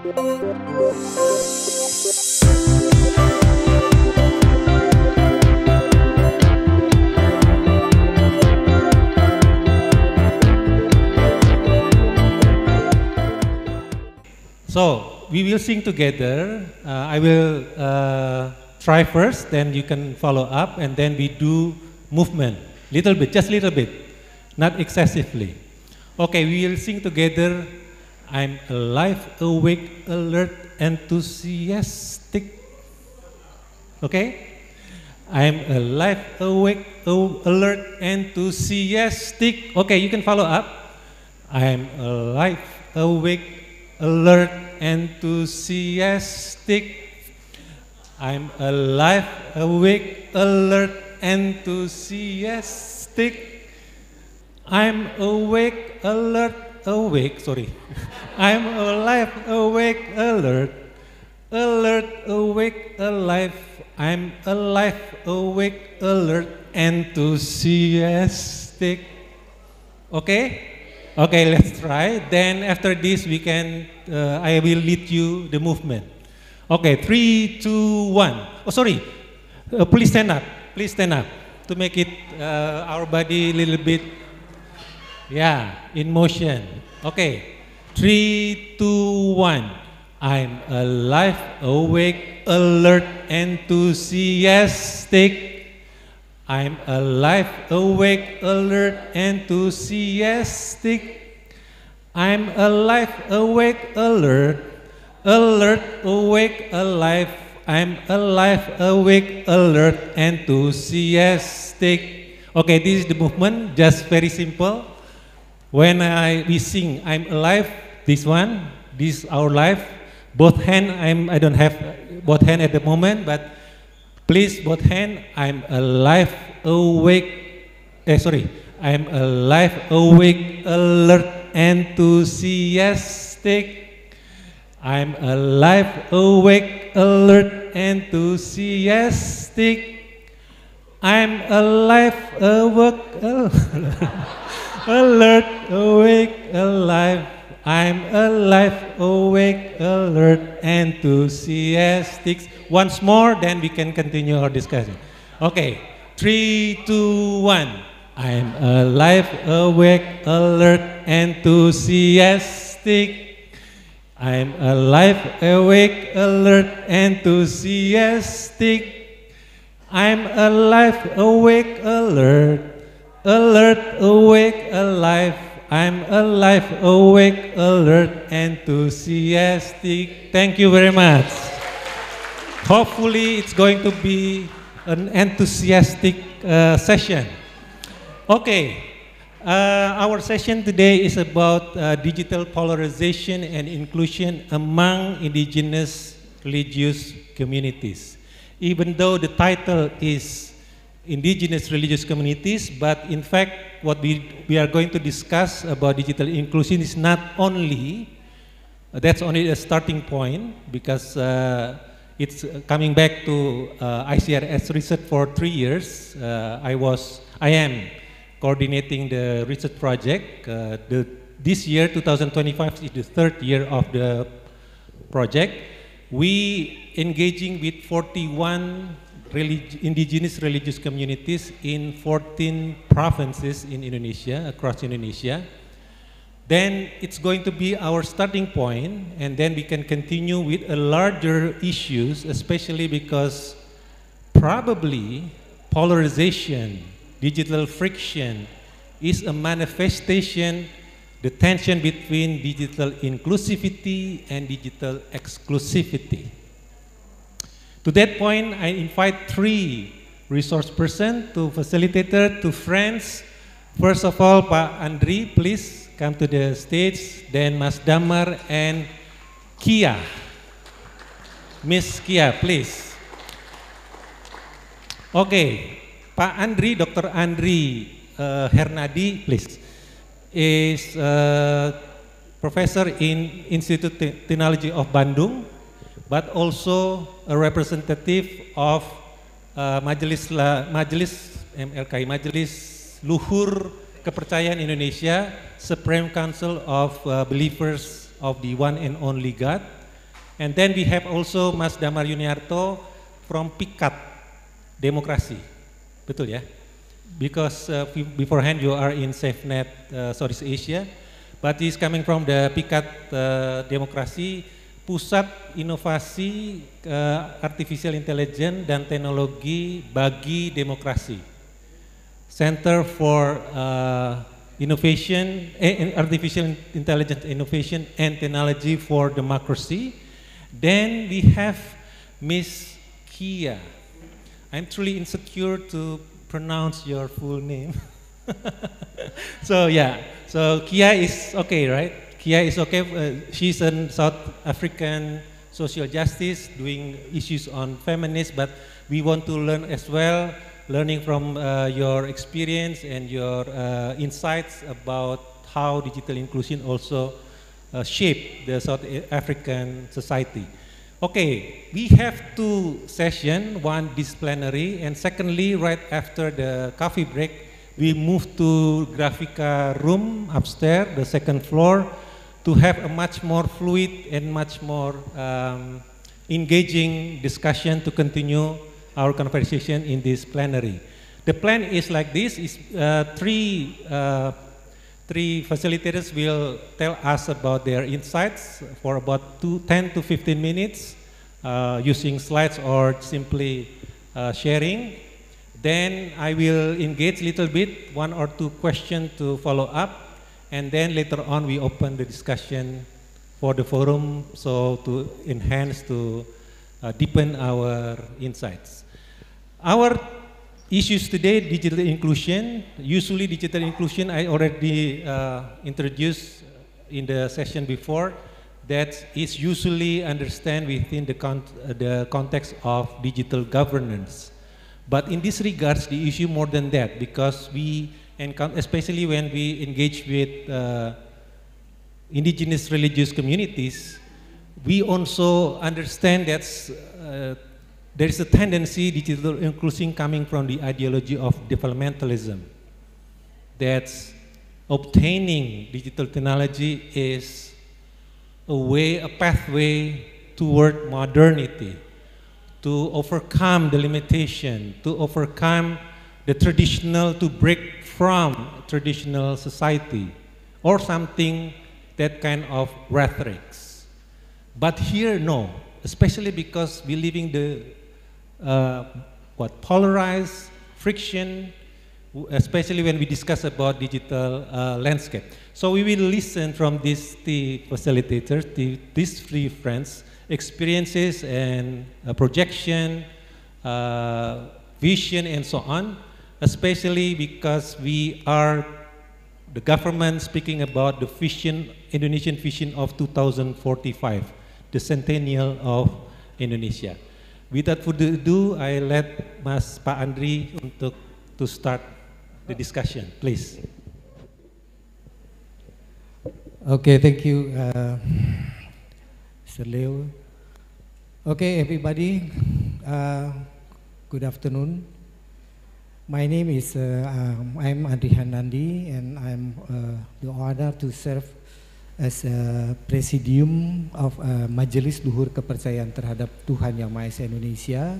So we will sing together. I will try first, then you can follow up, and then we do movement. Little bit, just little bit, not excessively. Okay, we will sing together. I'm alive, awake, alert, enthusiastic. Okay? I'm alive, awake, alert, enthusiastic. Okay, you can follow up. I'm alive, awake, alert, enthusiastic. I'm alive, awake, alert, enthusiastic. I'm awake, alert, awake, sorry. I'm alive, awake, alert, alert, awake, alive. I'm alive, awake, alert, enthusiastic. Okay? Okay, let's try. Then after this, we can, I will lead you the movement. Okay, 3, 2, 1. Oh, sorry. Please stand up. Please stand up to make it our body a little bit, yeah, in motion. Okay, 3, 2, 1. I'm alive, awake, alert, enthusiastic. I'm alive, awake, alert, enthusiastic. I'm alive, awake, alert, alert, awake, alive. I'm alive, awake, alert, enthusiastic. Okay, this is the movement, just very simple. When we sing, I'm alive, this one, this is our life. Both hand, I don't have both hand at the moment, but please, both hand, I'm alive, awake, I'm alive, awake, alert, enthusiastic. I'm alive, awake, alert, enthusiastic. I'm alive, awake, alert, awake, alive. I'm alive, awake, alert, enthusiastic. Once more, then we can continue our discussion. Okay, 3, 2, 1. I'm alive, awake, alert, enthusiastic. I'm alive, awake, alert, enthusiastic. I'm alive, awake, alert, alert, awake, alive. I'm alive, awake, alert, enthusiastic. Thank you very much. Hopefully it's going to be an enthusiastic session. Okay, our session today is about digital polarization and inclusion among indigenous religious communities. Even though the title is indigenous religious communities, but in fact what we are going to discuss about digital inclusion is not only, that's only a starting point, because it's coming back to ICRS research for 3 years. I am coordinating the research project. This year, 2025, is the 3rd year of the project. We engaging with 41 indigenous religious communities in 14 provinces in Indonesia, across Indonesia. Then it's going to be our starting point, and then we can continue with a larger issues, especially because probably polarization, digital friction is a manifestation, the tension between digital inclusivity and digital exclusivity. To that point, I invite 3 resource persons, 2 facilitators, 2 friends. First of all, Pak Andri, please come to the stage. Then Mas Damar and Kia. Miss Kia, please. Okay, Pak Andri, Dr. Andri Hernadi, please, is professor in Institute Teknologi of Bandung, but also a representative of Majelis MLKI, Majelis Luhur Kepercayaan Indonesia, Supreme Council of Believers of the One and Only God. And then we have also Mas Damar Yuniarto from PIKAT Demokrasi, betul ya? Because beforehand you are in SafeNet Southeast Asia, but he's coming from the PIKAT Demokrasi, Pusat Inovasi Artificial Intelligence dan Teknologi bagi Demokrasi, Center for Innovation, Artificial Intelligence Innovation and Technology for Democracy. Then we have Miss Kia. I'm truly insecure to pronounce your full name. So yeah, so Kia is okay, right? Kia is okay. She's a South African social justice doing issues on feminist, but we want to learn as well, learning from your experience and your insights about how digital inclusion also shape the South African society. Okay, we have two sessions, one disciplinary, and secondly, right after the coffee break, we move to Grafika room upstairs, the second floor, to have a much more fluid and much more engaging discussion to continue our conversation in this plenary. The plan is like this: three facilitators will tell us about their insights for about 10 to 15 minutes using slides or simply sharing. Then I will engage a little bit, one or two questions to follow up, and then later on we open the discussion for the forum, so to enhance, to deepen our insights. Our issues today, digital inclusion. Usually digital inclusion I already introduced in the session before, that is usually understand within the context of digital governance. But in this regards, the issue more than that, because we encounter, especially when we engage with indigenous religious communities, we also understand that there is a tendency, digital inclusion coming from the ideology of developmentalism, that obtaining digital technology is a pathway toward modernity, to overcome the limitation, to overcome the traditional, to break from traditional society, or something, that kind of rhetorics. But here, no, especially because we living the polarized friction, especially when we discuss about digital landscape. So we will listen from these three facilitators, these three friends, experiences and projection, vision, and so on, especially because we are the government speaking about the vision, Indonesian vision of 2045, the centennial of Indonesia. Without further ado, I let Pak Andri to start the discussion, please. Okay, thank you, Mr. Leo. Okay, everybody, good afternoon. My name is, I'm Andri Hanandi, and I'm the honor to serve as a Presidium of Majelis Luhur Kepercayaan Terhadap Tuhan Yang Maha Esa Indonesia.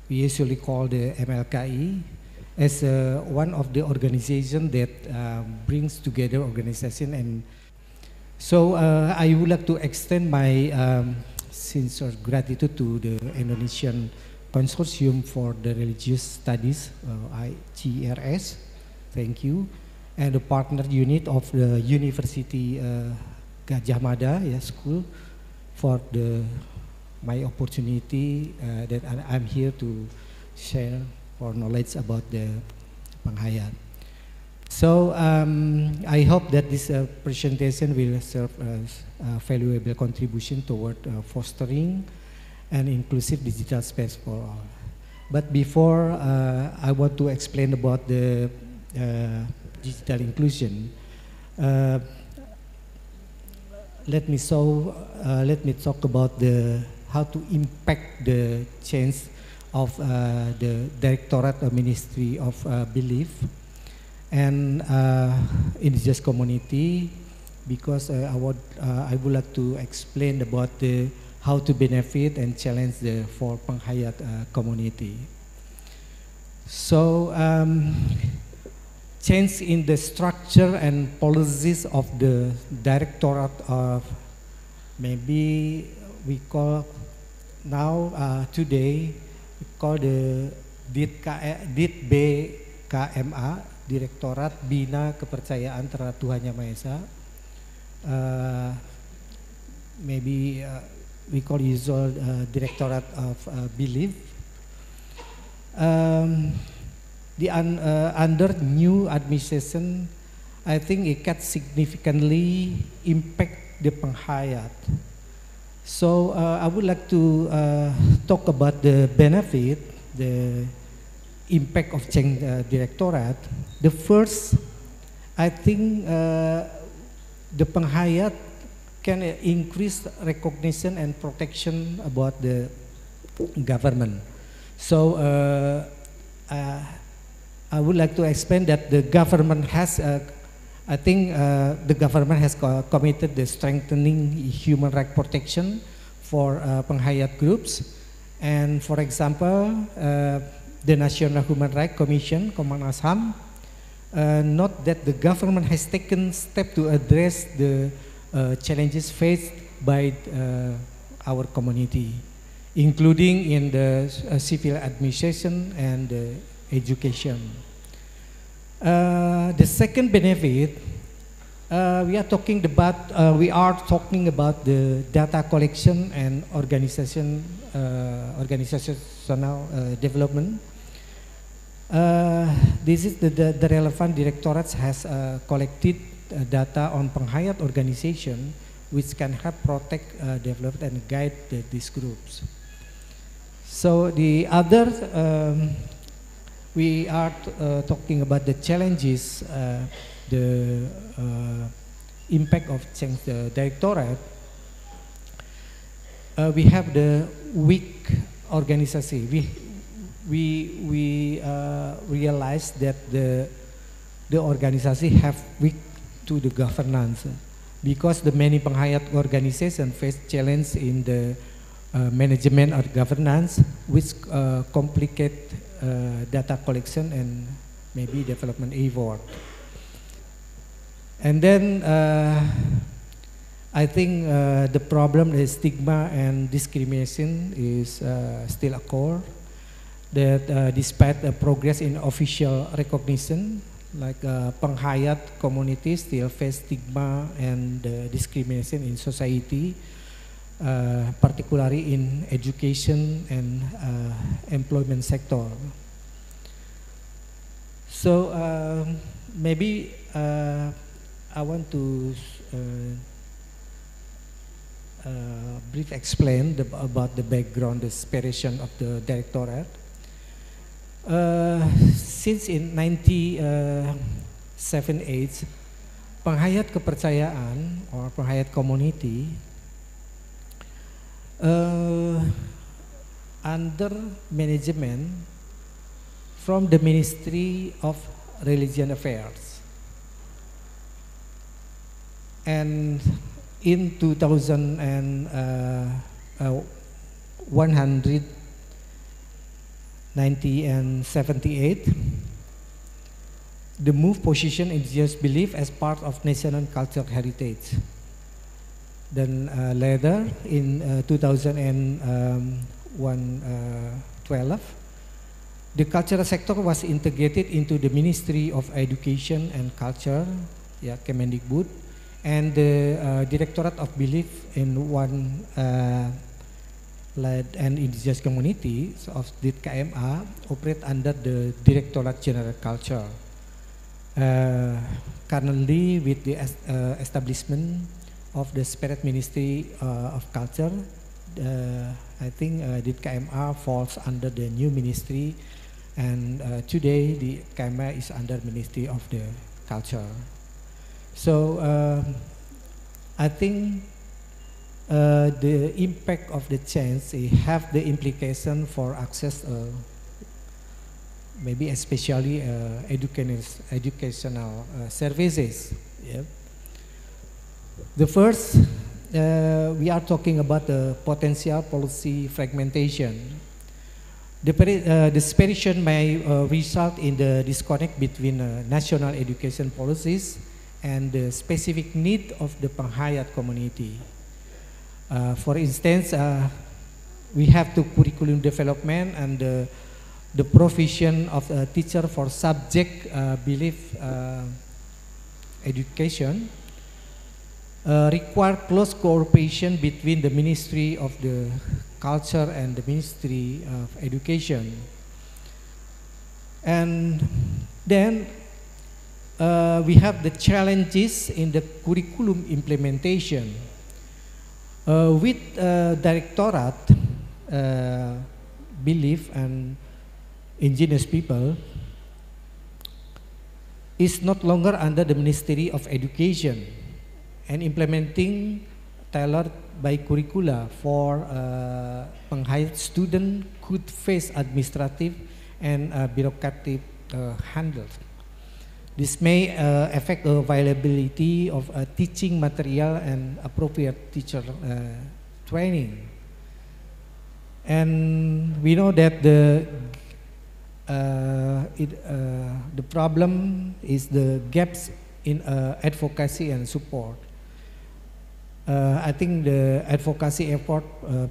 We usually call the MLKI as one of the organizations that brings together organization. And so I would like to extend my sincere gratitude to the Indonesian Consortium for the Religious Studies, IGRS, thank you, and the partner unit of the University Gadjah Mada School for my opportunity that I'm here to share for knowledge about the Panghayat. So I hope that this presentation will serve as a valuable contribution toward fostering an inclusive digital space for all. But before I want to explain about the digital inclusion, let me talk about how to impact the change of the Directorate or Ministry of Belief and indigenous community because I would like to explain about how to benefit and challenge the for penghayat community. So change in the structure and policies of the Directorate of, maybe we call now today we call the DIT-B-KMA, Direktorat Bina Kepercayaan Terhadap Tuhan Yang Maha Esa. Maybe we call usual Directorate of Belief. Under new administration, I think it can significantly impact the penghayat. So I would like to talk about the benefit, the impact of change directorate. The first, I think the penghayat can increase recognition and protection about the government. So I would like to explain that the government has, I think the government has committed the strengthening human rights protection for penghayat groups. And for example, the National Human Rights Commission, Komnas HAM, note that the government has taken steps to address the challenges faced by our community, including in the civil administration and education. The second benefit, we are talking about the data collection and organizational development. This is the relevant directorates has collected data on penghayat organization, which can help protect, develop, and guide these groups. So the other, we are talking about the challenges, the impact of change the directorate. We have the weak organization. We realize that the organization have weak to the governance, because the many penghayat organization face challenge in the management or governance, which complicate data collection and maybe development effort. And then I think the problem is stigma and discrimination is still occur. That despite the progress in official recognition, like penghayat communities still face stigma and discrimination in society, particularly in education and employment sector. So maybe I want to brief explain about the background, the inspiration of the directorate. Since in 1978, penghayat kepercayaan or penghayat community under management from the Ministry of Religion Affairs. And in 190 and 78, the move position indigenous belief as part of national cultural heritage. Then later in 2012, the cultural sector was integrated into the Ministry of Education and Culture, Kemendikbud, and the Directorate of Belief in one and indigenous communities of DIT-KMA operate under the Directorate General Culture. Currently, with the establishment of the separate Ministry of Culture, I think DIT-KMA falls under the new ministry, and today the KMA is under Ministry of the Culture. So I think the impact of the change have the implication for access, maybe especially educational services. Yeah. The first, we are talking about the potential policy fragmentation. The separation may result in the disconnect between national education policies and the specific need of the Penghayat community. For instance, we have the curriculum development and the provision of a teacher for subject belief education require close cooperation between the Ministry of the Culture and the Ministry of Education. And then we have the challenges in the curriculum implementation. With directorate, belief and indigenous people is not longer under the Ministry of Education, and implementing tailored by curricula for Penghayat student could face administrative and bureaucratic handles. This may affect the availability of teaching material and appropriate teacher training. And we know that the problem is the gaps in advocacy and support. I think the advocacy effort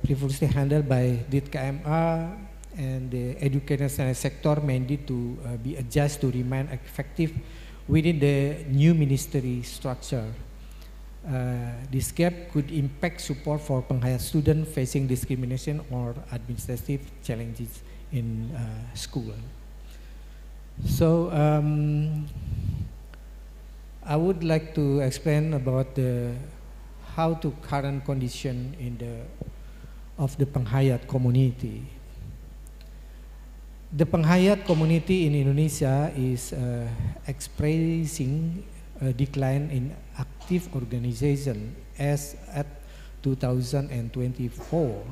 previously handled by DIT-KMA and the educational sector may need to be adjusted to remain effective within the new ministry structure. This gap could impact support for Penghayat students facing discrimination or administrative challenges in school. So I would like to explain about how to current condition in of the Penghayat community. The Penghayat community in Indonesia is experiencing a decline in active organization as at 2024.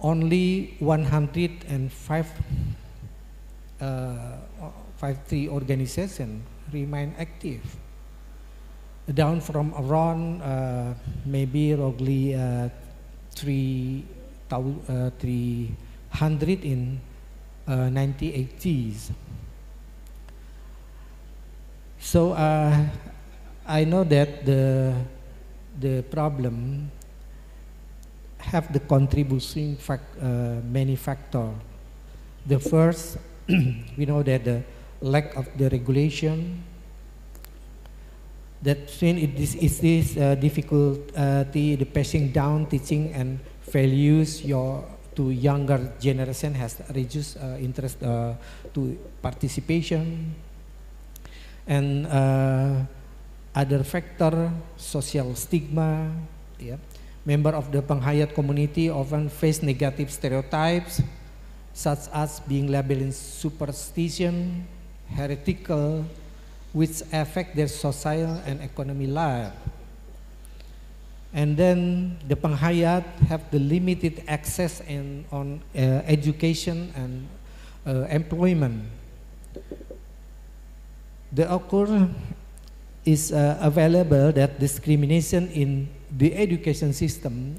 Only 153 organizations remain active, down from around maybe roughly 300 in 1980s. So I know that the problem have the contributing many factors. The first, we know that the lack of the regulation, that when it is this difficulty, the passing down teaching and values to younger generation has reduced interest to participation. And other factor, social stigma. Yeah. Member of the Penghayat community often face negative stereotypes, such as being labeled in superstition, heretical, which affect their social and economic life. And then the Penghayat have the limited access on education and employment. The occur is available that discrimination in the education system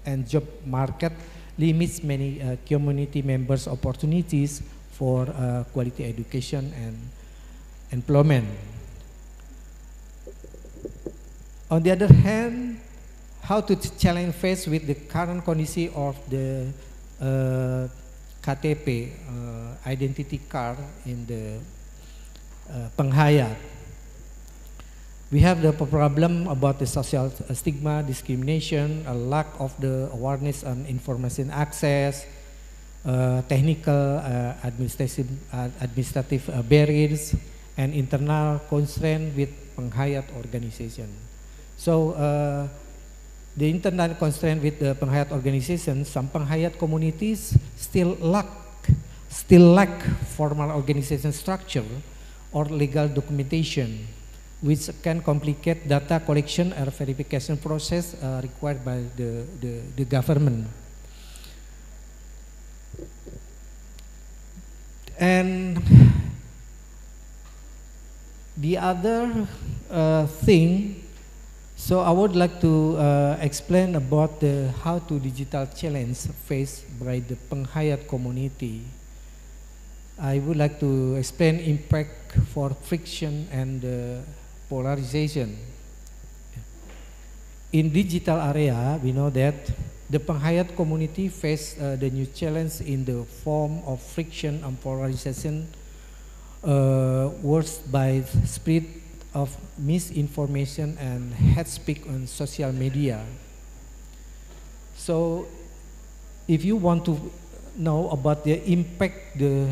and job market limits many community members' opportunities for quality education and employment. On the other hand, how to challenge face with the current condition of the KTP, identity card in the Penghayat. We have the problem about the social stigma, discrimination, a lack of the awareness and information access, technical administrative barriers, and internal constraint with Penghayat organization. So the internal constraint with the Penghayat organization, some Penghayat communities still lack formal organization structure or legal documentation, which can complicate data collection or verification process required by the government. And the other thing So I would like to explain about the how to digital challenge faced by the Penghayat community. I would like to explain impact for friction and polarization. In digital area, we know that the Penghayat community face the new challenge in the form of friction and polarization, worse by spread of misinformation and hate speak on social media. So, if you want to know about the impact, the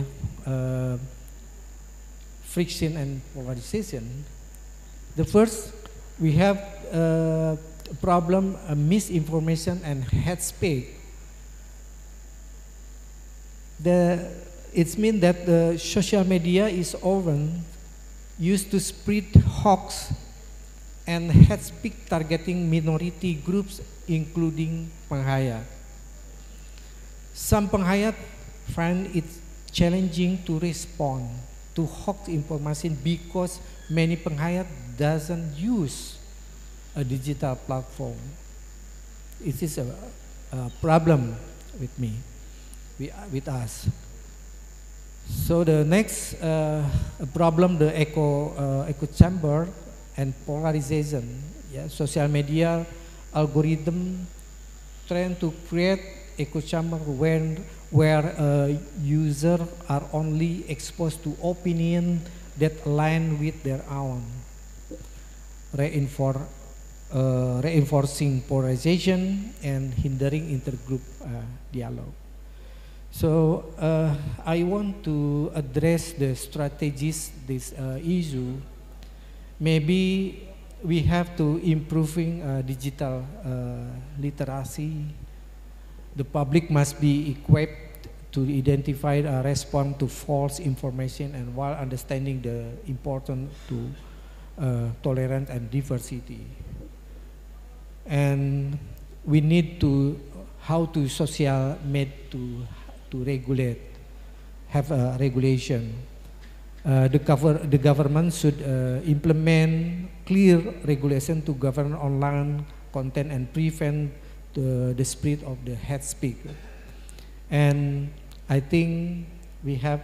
friction and polarization, the first we have problem misinformation and hate speak. It means that the social media is often used to spread hoax and hate speak targeting minority groups including Penghayat. Some Penghayat find it challenging to respond to hoax information because many Penghayat doesn't use a digital platform. It is a problem with me, with us. So the next problem, the echo chamber and polarization. Yeah, social media algorithm trying to create echo chamber where users are only exposed to opinion that align with their own, reinforcing polarization and hindering intergroup dialogue. So I want to address the strategies this issue. Maybe we have to improving digital literacy. The public must be equipped to identify and respond to false information, and while understanding the importance to tolerance and diversity. And we need to how to social media to regulate, have a regulation. The government should implement clear regulation to govern online content and prevent the spread of the hate speak. And I think we have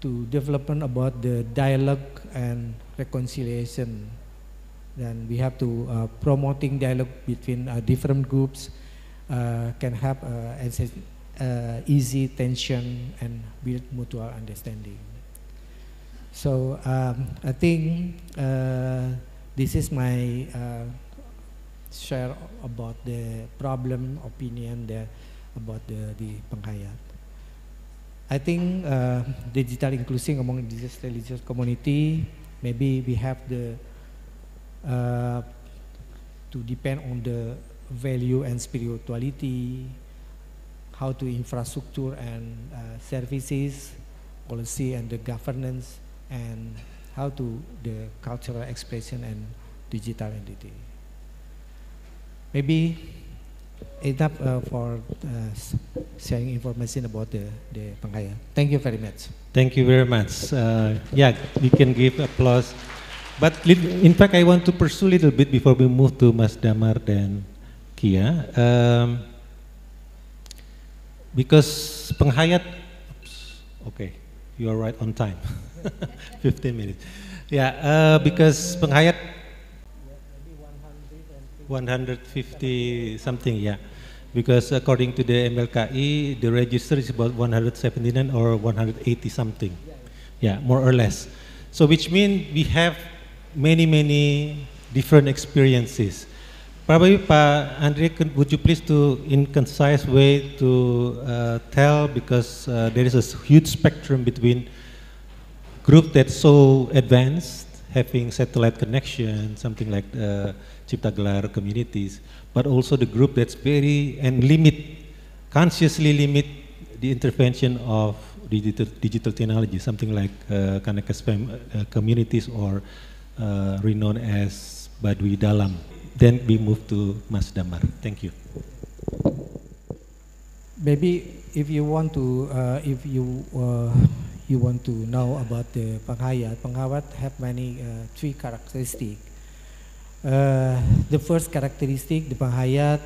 to development about the dialogue and reconciliation. Then we have to promoting dialogue between different groups can have easy tension and build mutual understanding. So I think this is my share about the problem opinion there about the Penghayat. I think digital inclusion among the religious community, maybe we have the to depend on the value and spirituality, how to infrastructure and services, policy and the governance, and how to the cultural expression and digital identity. Maybe enough for sharing information about the Penghayat. Thank you very much. Thank you very much. Yeah, we can give applause. But in fact, I want to pursue a little bit before we move to Mas Damar dan Kia. Because Penghayat, okay, you are right on time, 15 minutes. Yeah, because Penghayat, 150 something, yeah. Because according to the MLKI, the register is about 179 or 180 something. Yeah, more or less. So which means we have many different experiences. Probably, Pak Andre, would you please to, in concise way, to tell, because there is a huge spectrum between group that's so advanced, having satellite connection, something like Cipta Gelar communities, but also the group that's very, and consciously limit the intervention of digital technology, something like Kanaka communities or renowned as Baduy Dalam. Then we move to Mas Damar. Thank you. Maybe if you want to, you want to know about the Penghayat have many three characteristics. The first characteristic, the Penghayat,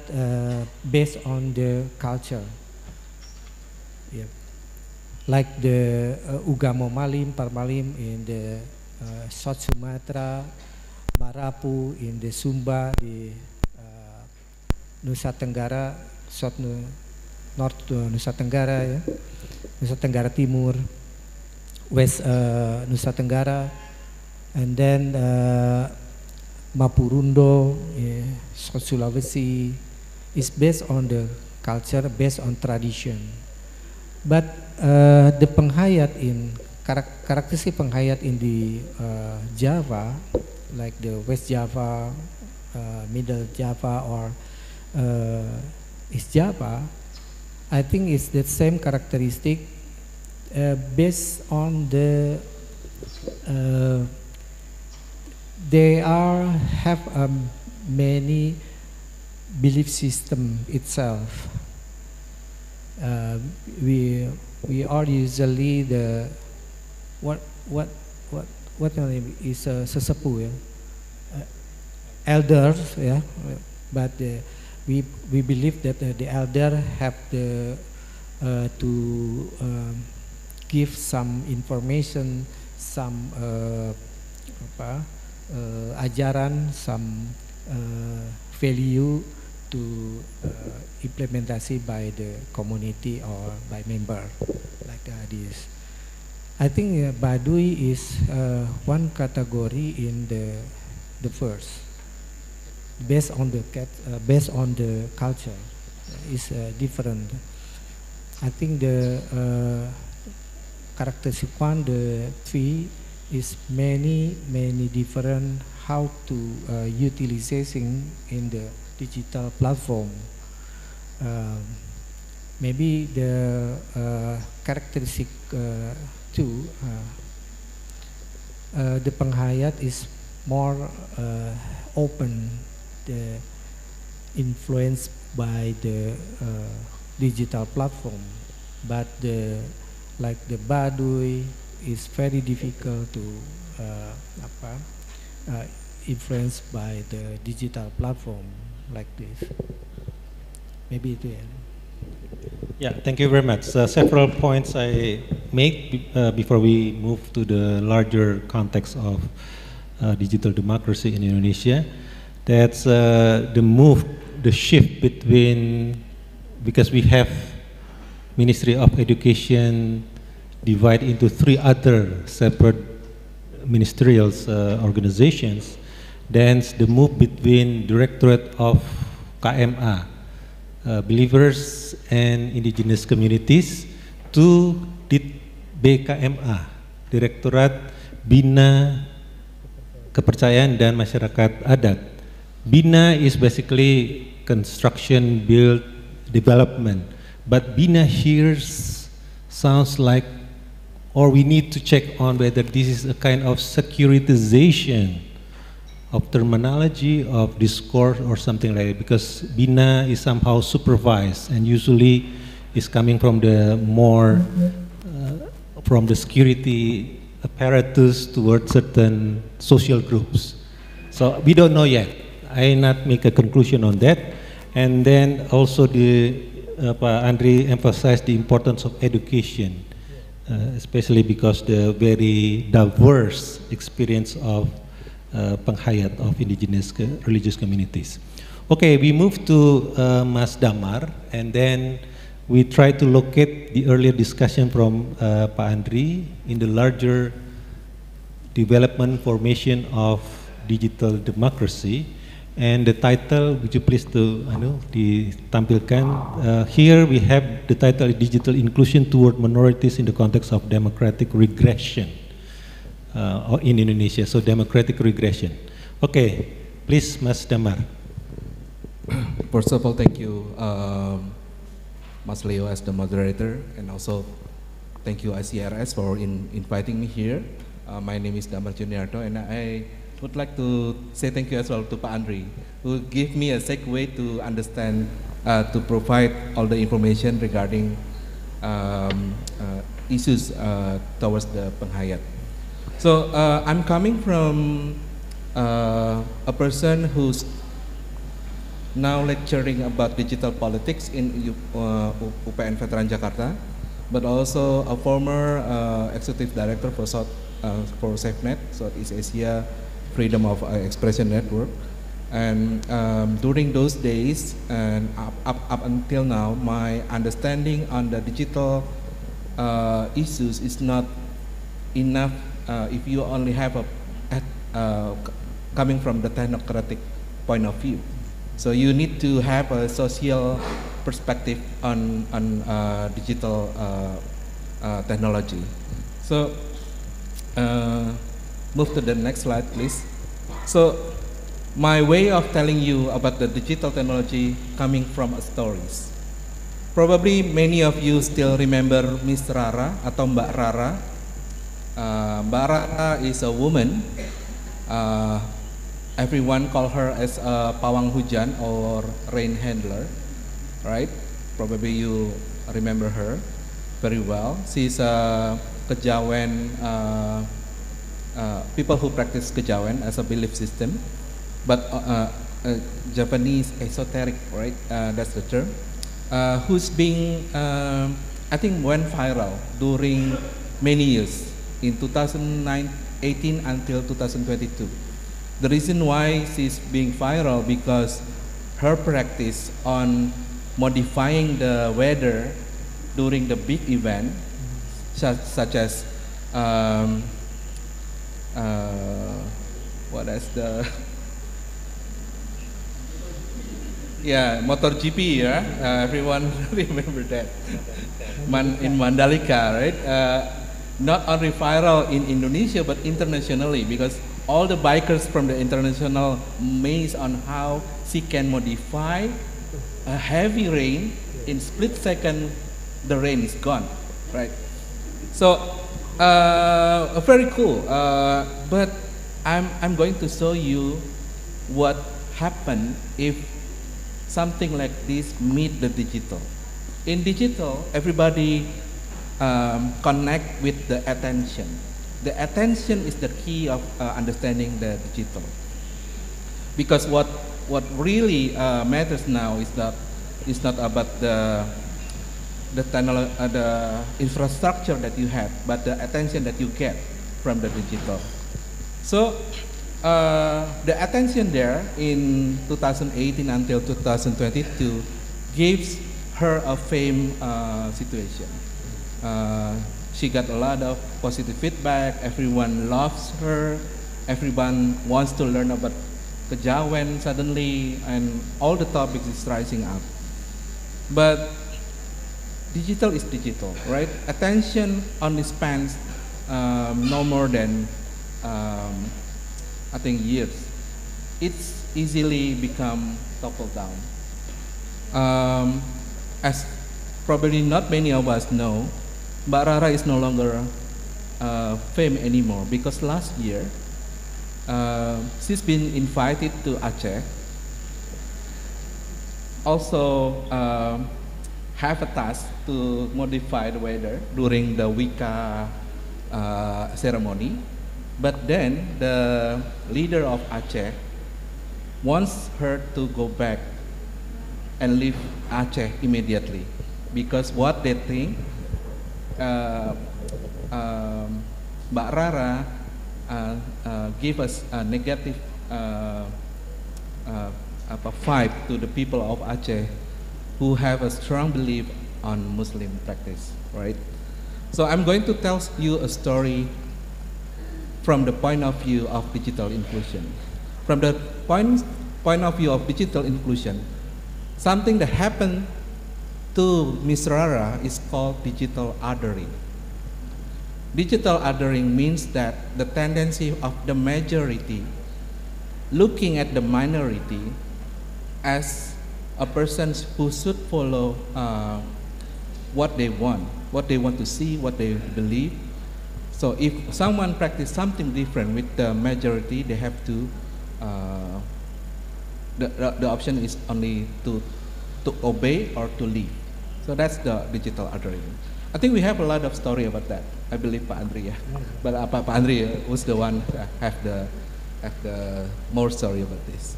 based on the culture. Yeah. Like the Ugamo Malim, Parmalim in the South Sumatra, Marapu in the Sumba, the Nusa Tenggara, North Nusa Tenggara, ya. Nusa Tenggara Timur, West Nusa Tenggara, and then Mapurundo, South Sulawesi, is based on the culture, based on tradition. But the Penghayat in characteristic Penghayat in the Java, like the West Java, Middle Java, or East Java, I think it's the same characteristic based on the they have many belief system itself. We are usually the what is sesepuh, ya, elders, yeah, but we believe that the elder have to give some information, some ajaran, some value to implementasi by the community or by member, like this. I think Baduy is one category in the first, based on the culture, is different. I think the characteristic one, the three, is many different how to utilizing in the digital platform. Maybe the characteristic two, the Penghayat is more open, the influenced by the digital platform, but like the Baduy is very difficult to influenced by the digital platform like this. Maybe it will. Yeah, thank you very much. Several points I make before we move to the larger context of digital democracy in Indonesia. That's the shift between, because we have Ministry of Education divided into three other separate ministerial organizations. Then the move between Directorate of KMA, Believers and Indigenous Communities, to BKMA, Direktorat Bina Kepercayaan dan Masyarakat Adat. Bina is basically construction, build, development, but Bina here sounds like, or we need to check on whether this is a kind of securitization of terminology, of discourse, or something like that, because Bina is somehow supervised and usually is coming from the more from the security apparatus toward certain social groups. So we don't know yet. I not make a conclusion on that. And then also Andri emphasized the importance of education, especially because the very diverse experience of Penghayat of indigenous religious communities. Okay, we move to Mas Damar, and then we try to locate the earlier discussion from Pak Andri in the larger development formation of digital democracy. And the title, would you please ditampilkan? Here we have the title Digital Inclusion Toward Minorities in the Context of Democratic Regression in Indonesia. So democratic regression. Okay, please, Mas Damar. First of all, thank you, Mas Leo, as the moderator, and also thank you ICRS for inviting me here. My name is Damar Juniarto, and I would like to say thank you as well to Pak Andri, who gave me a segue to understand, to provide all the information regarding issues towards the Penghayat. So I'm coming from a person who's now lecturing about digital politics in UPN Veteran Jakarta, but also a former executive director for SafeNet, Southeast Asia Freedom of Expression Network. And during those days and up until now, my understanding on the digital issues is not enough if you only have coming from the technocratic point of view. So you need to have a social perspective on digital technology. So move to the next slide, please. So my way of telling you about the digital technology coming from stories. Probably many of you still remember Miss Rara atau Mbak Rara. Mbak Rara is a woman. Everyone call her as a pawang hujan or rain handler, right? Probably you remember her very well. She's a kejawen, people who practice kejawen as a belief system, but Japanese esoteric, right? That's the term. Who's being, I think, went viral during many years in 2018 until 2022. The reason why she's being viral because her practice on modifying the weather during the big event, such as what is the MotoGP, everyone remember that in Mandalika, right? Not only viral in Indonesia but internationally, because all the bikers from the international amazed on how she can modify a heavy rain in split second. The rain is gone, right? So very cool. But I'm going to show you what happened if something like this meet the digital. In digital, everybody connect with the attention. The attention is the key of understanding the digital. Because what really matters now is that it's not about the infrastructure that you have, but the attention that you get from the digital. So the attention there in 2018 until 2022 gives her a fame situation. She got a lot of positive feedback, everyone loves her, everyone wants to learn about kejawen suddenly, and all the topics is rising up. But digital is digital, right? Attention only spans no more than I think years. It's easily become toppled down. As probably not many of us know, Mbak Rara is no longer fame anymore because last year she's been invited to Aceh. Also have a task to modify the weather during the Wika ceremony. But then the leader of Aceh wants her to go back and leave Aceh immediately because what they think Mbak Rara give us a negative vibe to the people of Aceh who have a strong belief on Muslim practice, right? So I'm going to tell you a story from the point of view of digital inclusion. From the point of view of digital inclusion, something that happened to Ms. Rara is called digital othering. Digital othering means that the tendency of the majority looking at the minority as a person who should follow what they want to see, what they believe. So if someone practice something different with the majority, they have to, the option is only to obey or to leave. So that's the digital othering. I think we have a lot of story about that. I believe Pak Andri, but Pak Andri was the one who have the have the more story about this.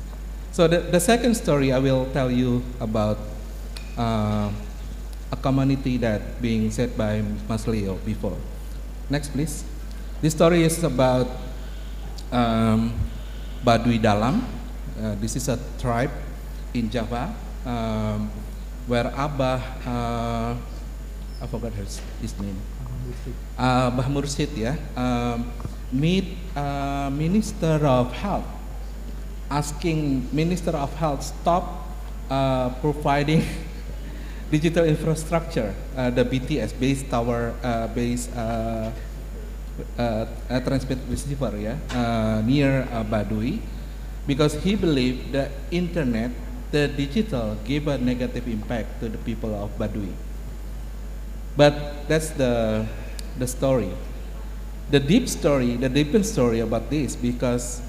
So the second story I will tell you about a community that being said by Mas Leo before. Next, please. This story is about Baduy Dalam. This is a tribe in Java where Abah, I forgot his name, Bah Mursid, yeah, meet Minister of Health, asking Minister of Health stop providing digital infrastructure, the BTS, base tower, transmit receiver, yeah, near Baduy, because he believed the internet, the digital, gave a negative impact to the people of Baduy. But that's the story. The deepened story about this, because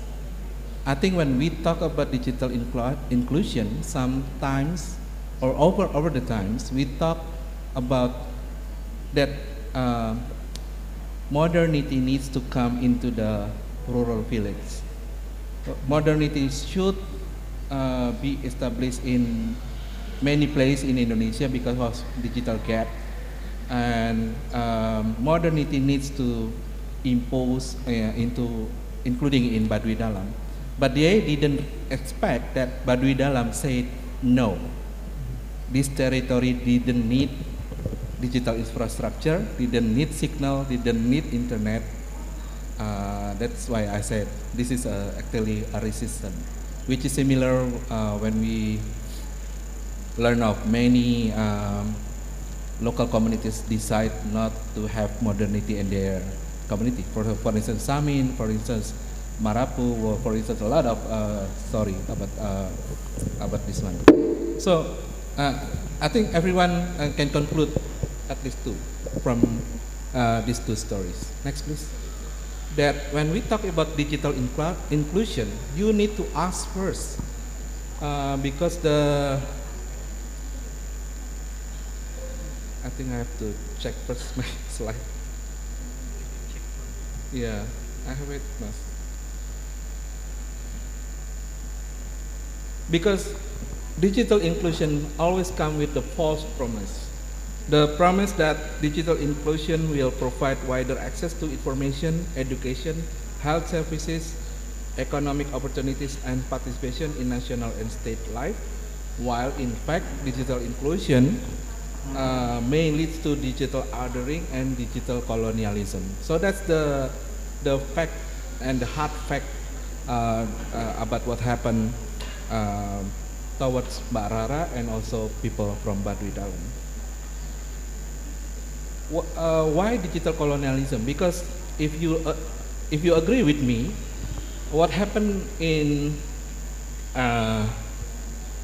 I think when we talk about digital inclusion, sometimes or over the times, we talk about that modernity needs to come into the rural village. Modernity should be established in many places in Indonesia because of digital gap, and modernity needs to impose including in Baduy Dalam. But they didn't expect that Baduy Dalam said no. This territory didn't need digital infrastructure, didn't need signal, didn't need internet. That's why I said this is actually a resistance, which is similar when we learn of many local communities decide not to have modernity in their community. For instance, Samin, for instance, Marapu, or for instance, a lot of story about this one. So I think everyone can conclude at least two from these two stories. Next, please. That when we talk about digital inclusion, you need to ask first, because I think I have to check first my slide. Yeah, I have it, Mas. Because digital inclusion always comes with the false promise. The promise that digital inclusion will provide wider access to information, education, health services, economic opportunities, and participation in national and state life, while in fact digital inclusion may lead to digital othering and digital colonialism. So that's the fact and the hard fact about what happened towards Mbak Rara and also people from Baduy Dalam. Why digital colonialism? Because if you agree with me, what happened in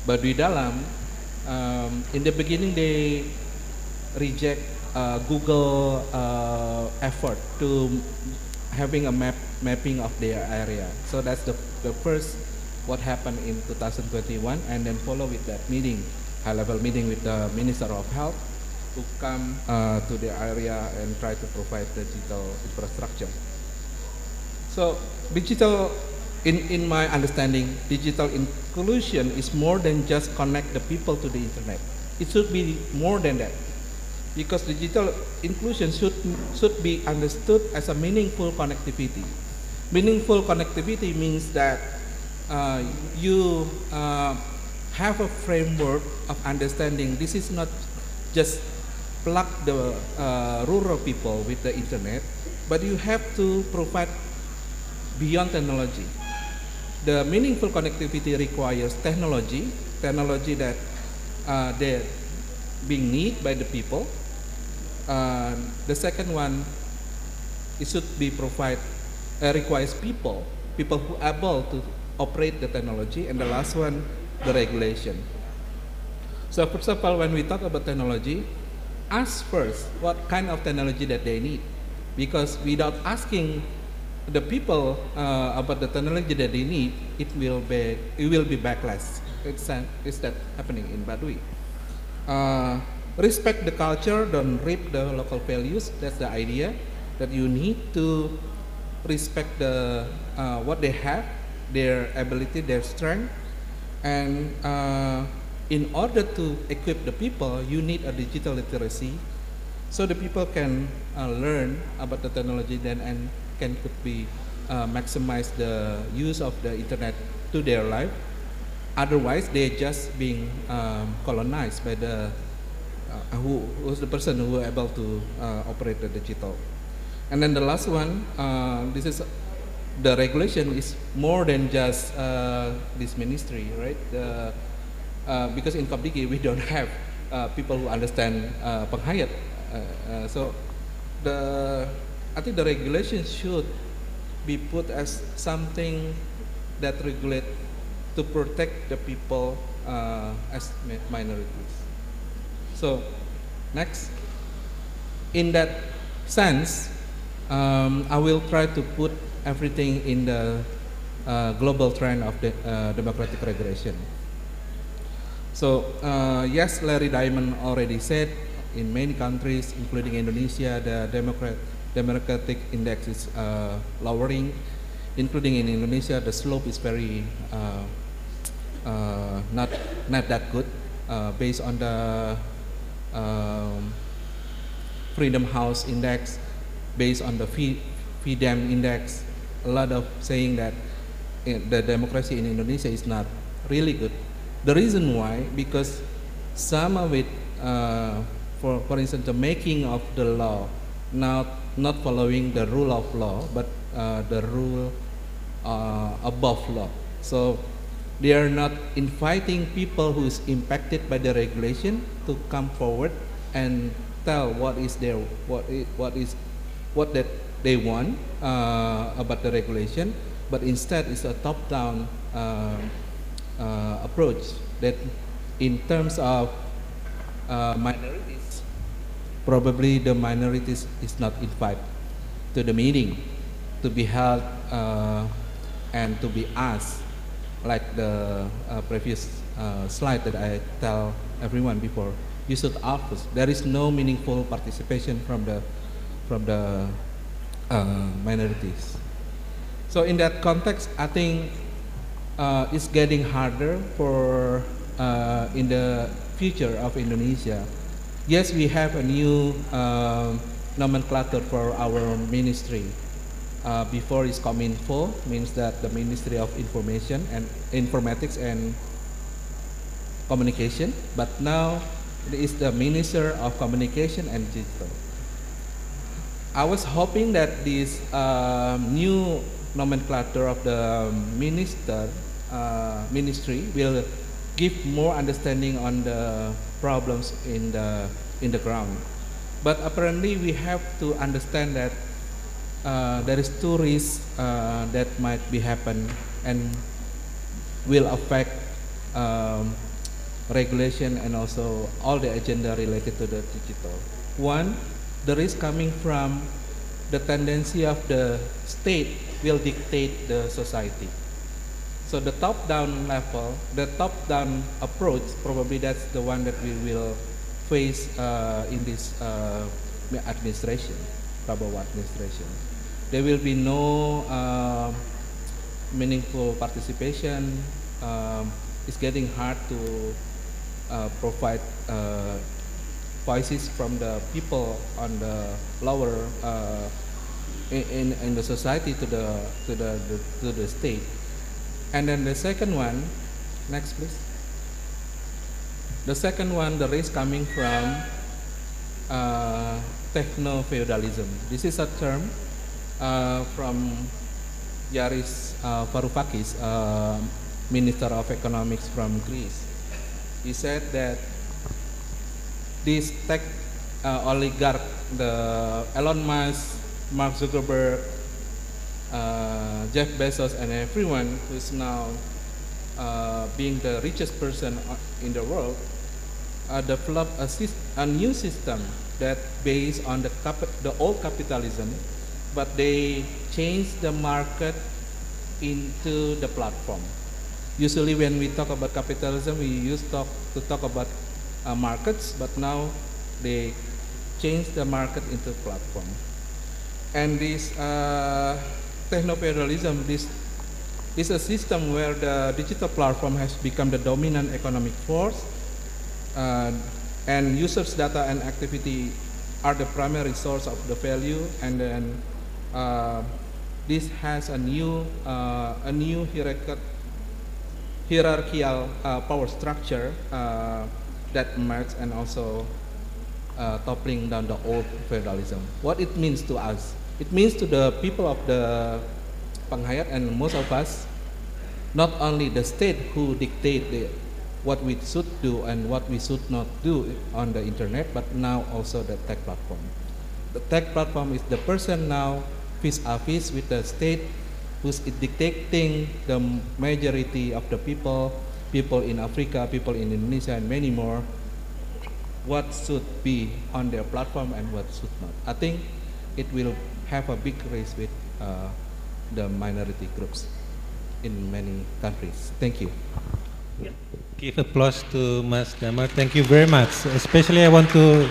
Baduy Dalam, in the beginning they reject Google effort to having a mapping of their area. So that's the first what happened in 2021, and then follow with that meeting, high-level meeting with the Minister of Health to come to the area and try to provide digital infrastructure. So digital, in my understanding, digital inclusion is more than just connect the people to the internet. It should be more than that, because digital inclusion should be understood as a meaningful connectivity. Meaningful connectivity means that you have a framework of understanding. This is not just plug the rural people with the internet, but you have to provide beyond technology. The meaningful connectivity requires technology that they're being needed by the people. The second one, it should be requires people who are able to operate the technology, and the last one, the regulation. So first of all, when we talk about technology, ask first what kind of technology that they need, because without asking the people about the technology that they need, it will be backlash. Is that happening in Baduy? Respect the culture, don't rip the local values. That's the idea, that you need to respect the what they have, their ability, their strength, and in order to equip the people, you need a digital literacy, so the people can learn about the technology then and could be maximize the use of the internet to their life. Otherwise, they're just being colonized by the who's the person who are able to operate the digital. And then the last one, this is the regulation is more than just this ministry, right? Because in Komdigi we don't have people who understand penghayat. So I think the regulation should be put as something that regulate to protect the people as minorities. So next, in that sense, I will try to put everything in the global trend of the democratic regulation. So yes, Larry Diamond already said, in many countries, including Indonesia, the democratic index is lowering. Including in Indonesia, the slope is very not that good, based on the Freedom House index, based on the FIDEM index. A lot of saying that the democracy in Indonesia is not really good. The reason why, because some of it, for instance, the making of the law, not following the rule of law, but the rule above law. So they are not inviting people who is impacted by the regulation to come forward and tell what that they want about the regulation, but instead it's a top-down approach that, in terms of minorities, probably the minorities is not invited to the meeting to be held and to be asked, like the previous slide that I tell everyone before. You should ask. There is no meaningful participation from the minorities. So in that context, I think it's getting harder for in the future of Indonesia. Yes, we have a new nomenclature for our ministry. Before is Kominfo, means that the Ministry of Information and Informatics and Communication, but now it is the Minister of Communication and Digital. I was hoping that this new nomenclature of the ministry will give more understanding on the problems in the ground. But apparently we have to understand that there is two risks that might be happen and will affect regulation and also all the agenda related to the digital. One, the risk coming from the tendency of the state will dictate the society. So the top-down level, the top-down approach, probably that's the one that we will face in this administration, Prabowo administration. There will be no meaningful participation. It's getting hard to provide voices from the people on the lower in the society to the state. And then the second one, next please. The second one, the risk coming from techno-feudalism. This is a term from Yaris Varoufakis, Minister of Economics from Greece. He said that this tech oligarch, the Elon Musk, Mark Zuckerberg, Jeff Bezos, and everyone who is now being the richest person in the world, develop a new system that based on the old capitalism, but they change the market into the platform. Usually when we talk about capitalism, we used to talk about markets, but now they change the market into platform. And this techno-feudalism, this is a system where the digital platform has become the dominant economic force, and users' data and activity are the primary source of the value, and then this has a new hierarchical power structure that emerged, and also toppling down the old feudalism. What it means to us? It means to the people of the Panghayat and most of us, not only the state who dictate what we should do and what we should not do on the internet, but now also the tech platform. The tech platform is the person now vis-a-vis with the state who's dictating the majority of the people in Africa, people in Indonesia, and many more, what should be on their platform and what should not. I think it will have a big race with the minority groups in many countries. Thank you. Give applause to Mas Damar. Thank you very much. Especially I want to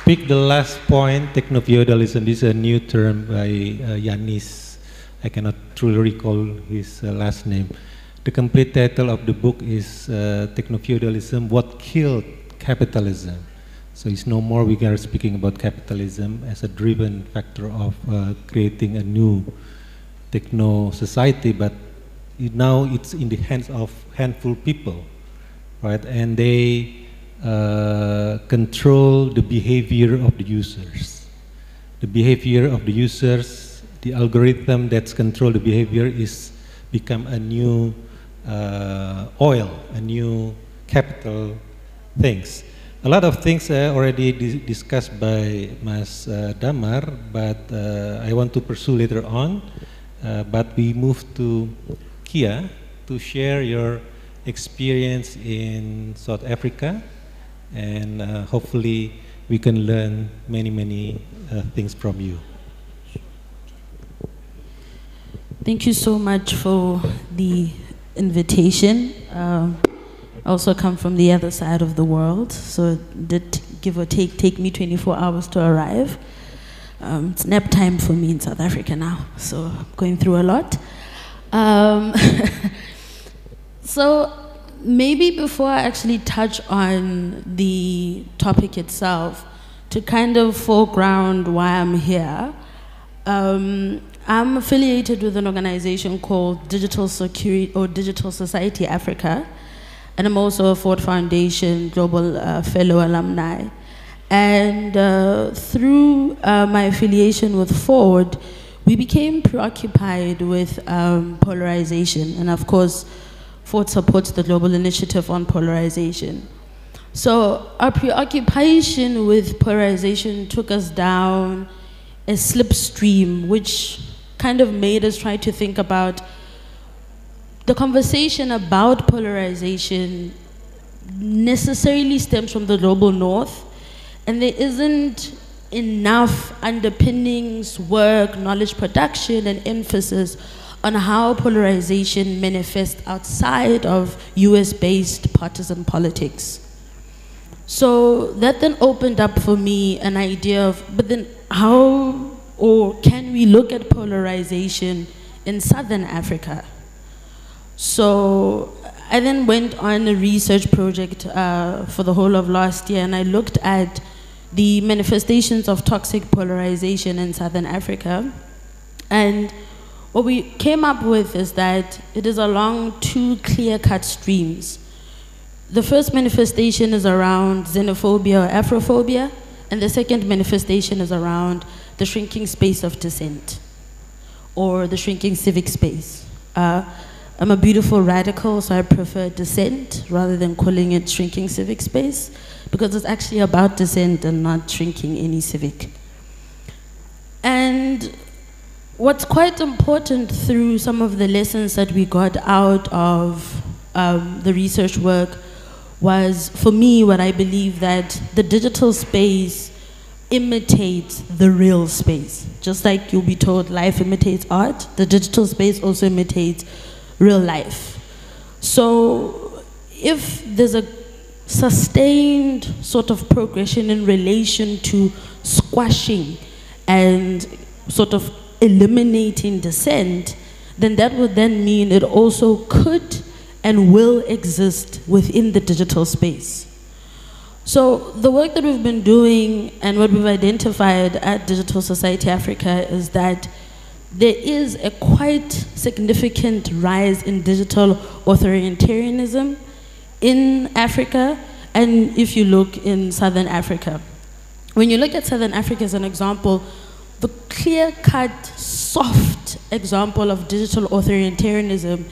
pick the last point, techno-feudalism. This is a new term by Yanis. I cannot truly recall his last name. The complete title of the book is Techno-feudalism, What Killed Capitalism. So it's no more we are speaking about capitalism as a driven factor of creating a new techno society, but now it's in the hands of handful people, right? And they control the behavior of the users. The behavior of the users, the algorithm that's control the behavior is become a new oil, a new capital things. A lot of things already discussed by Mas Damar, but I want to pursue later on. But we move to Kia to share your experience in South Africa, and hopefully we can learn many things from you. Thank you so much for the invitation. I also come from the other side of the world, so it did give or take me 24 hours to arrive. It's nap time for me in South Africa now, so I'm going through a lot. So maybe before I actually touch on the topic itself, to kind of foreground why I'm here, I'm affiliated with an organization called Digital Security or Digital Society Africa, and I'm also a Ford Foundation Global Fellow Alumni. And through my affiliation with Ford, we became preoccupied with polarization. And of course, Ford supports the Global Initiative on Polarization. So our preoccupation with polarization took us down a slipstream, which kind of made us try to think about the conversation about polarization necessarily stems from the global north, and there isn't enough underpinnings, work, knowledge production, and emphasis on how polarization manifests outside of US-based partisan politics. So that then opened up for me an idea of, but then how or can we look at polarization in Southern Africa? So I then went on a research project for the whole of last year, and I looked at the manifestations of toxic polarization in Southern Africa. And what we came up with is that it is along two clear-cut streams. The first manifestation is around xenophobia or Afrophobia, and the second manifestation is around the shrinking space of dissent, or the shrinking civic space. I'm a beautiful radical, so I prefer dissent rather than calling it shrinking civic space, because it's actually about dissent and not shrinking any civic. And what's quite important through some of the lessons that we got out of the research work was, for me, what I believe that the digital space imitates the real space. Just like you'll be told life imitates art, the digital space also imitates real life. So if there's a sustained sort of progression in relation to squashing and sort of eliminating dissent, then that would then mean it also could and will exist within the digital space. So the work that we've been doing and what we've identified at Digital Society Africa is that there is a quite significant rise in digital authoritarianism in Africa, and if you look in Southern Africa. When you look at Southern Africa as an example, the clear-cut, soft example of digital authoritarianism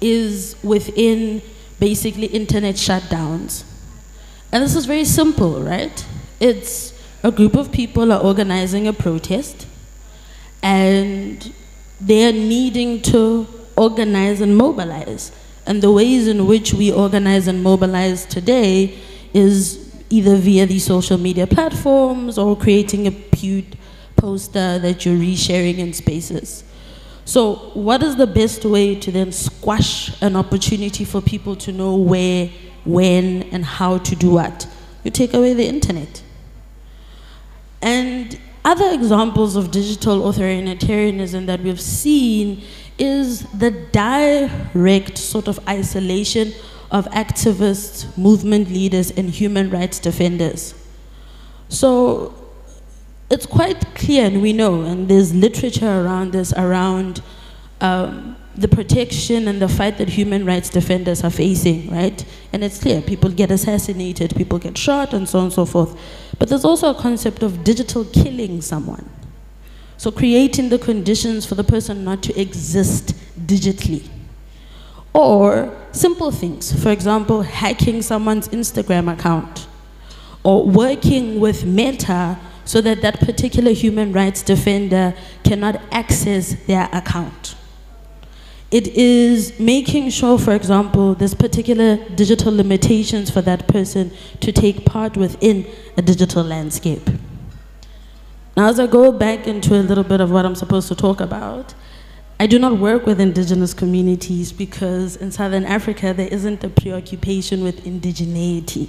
is within basically internet shutdowns. And this is very simple, right? It's a group of people are organizing a protest, and they're needing to organize and mobilize. And the ways in which we organize and mobilize today is either via these social media platforms or creating a cute poster that you're resharing in spaces. So what is the best way to then squash an opportunity for people to know where, when, and how to do what? You take away the internet. And other examples of digital authoritarianism that we've seen is the direct sort of isolation of activists, movement leaders, and human rights defenders. So it's quite clear, and we know, and there's literature around this, around the protection and the fight that human rights defenders are facing, right? And it's clear, people get assassinated, people get shot, and so on and so forth. But there's also a concept of digital killing someone. So creating the conditions for the person not to exist digitally. Or simple things, for example, hacking someone's Instagram account, or working with Meta so that that particular human rights defender cannot access their account. It is making sure, for example, there's particular digital limitations for that person to take part within a digital landscape. Now, as I go back into a little bit of what I'm supposed to talk about, I do not work with indigenous communities because in Southern Africa, there isn't a preoccupation with indigeneity.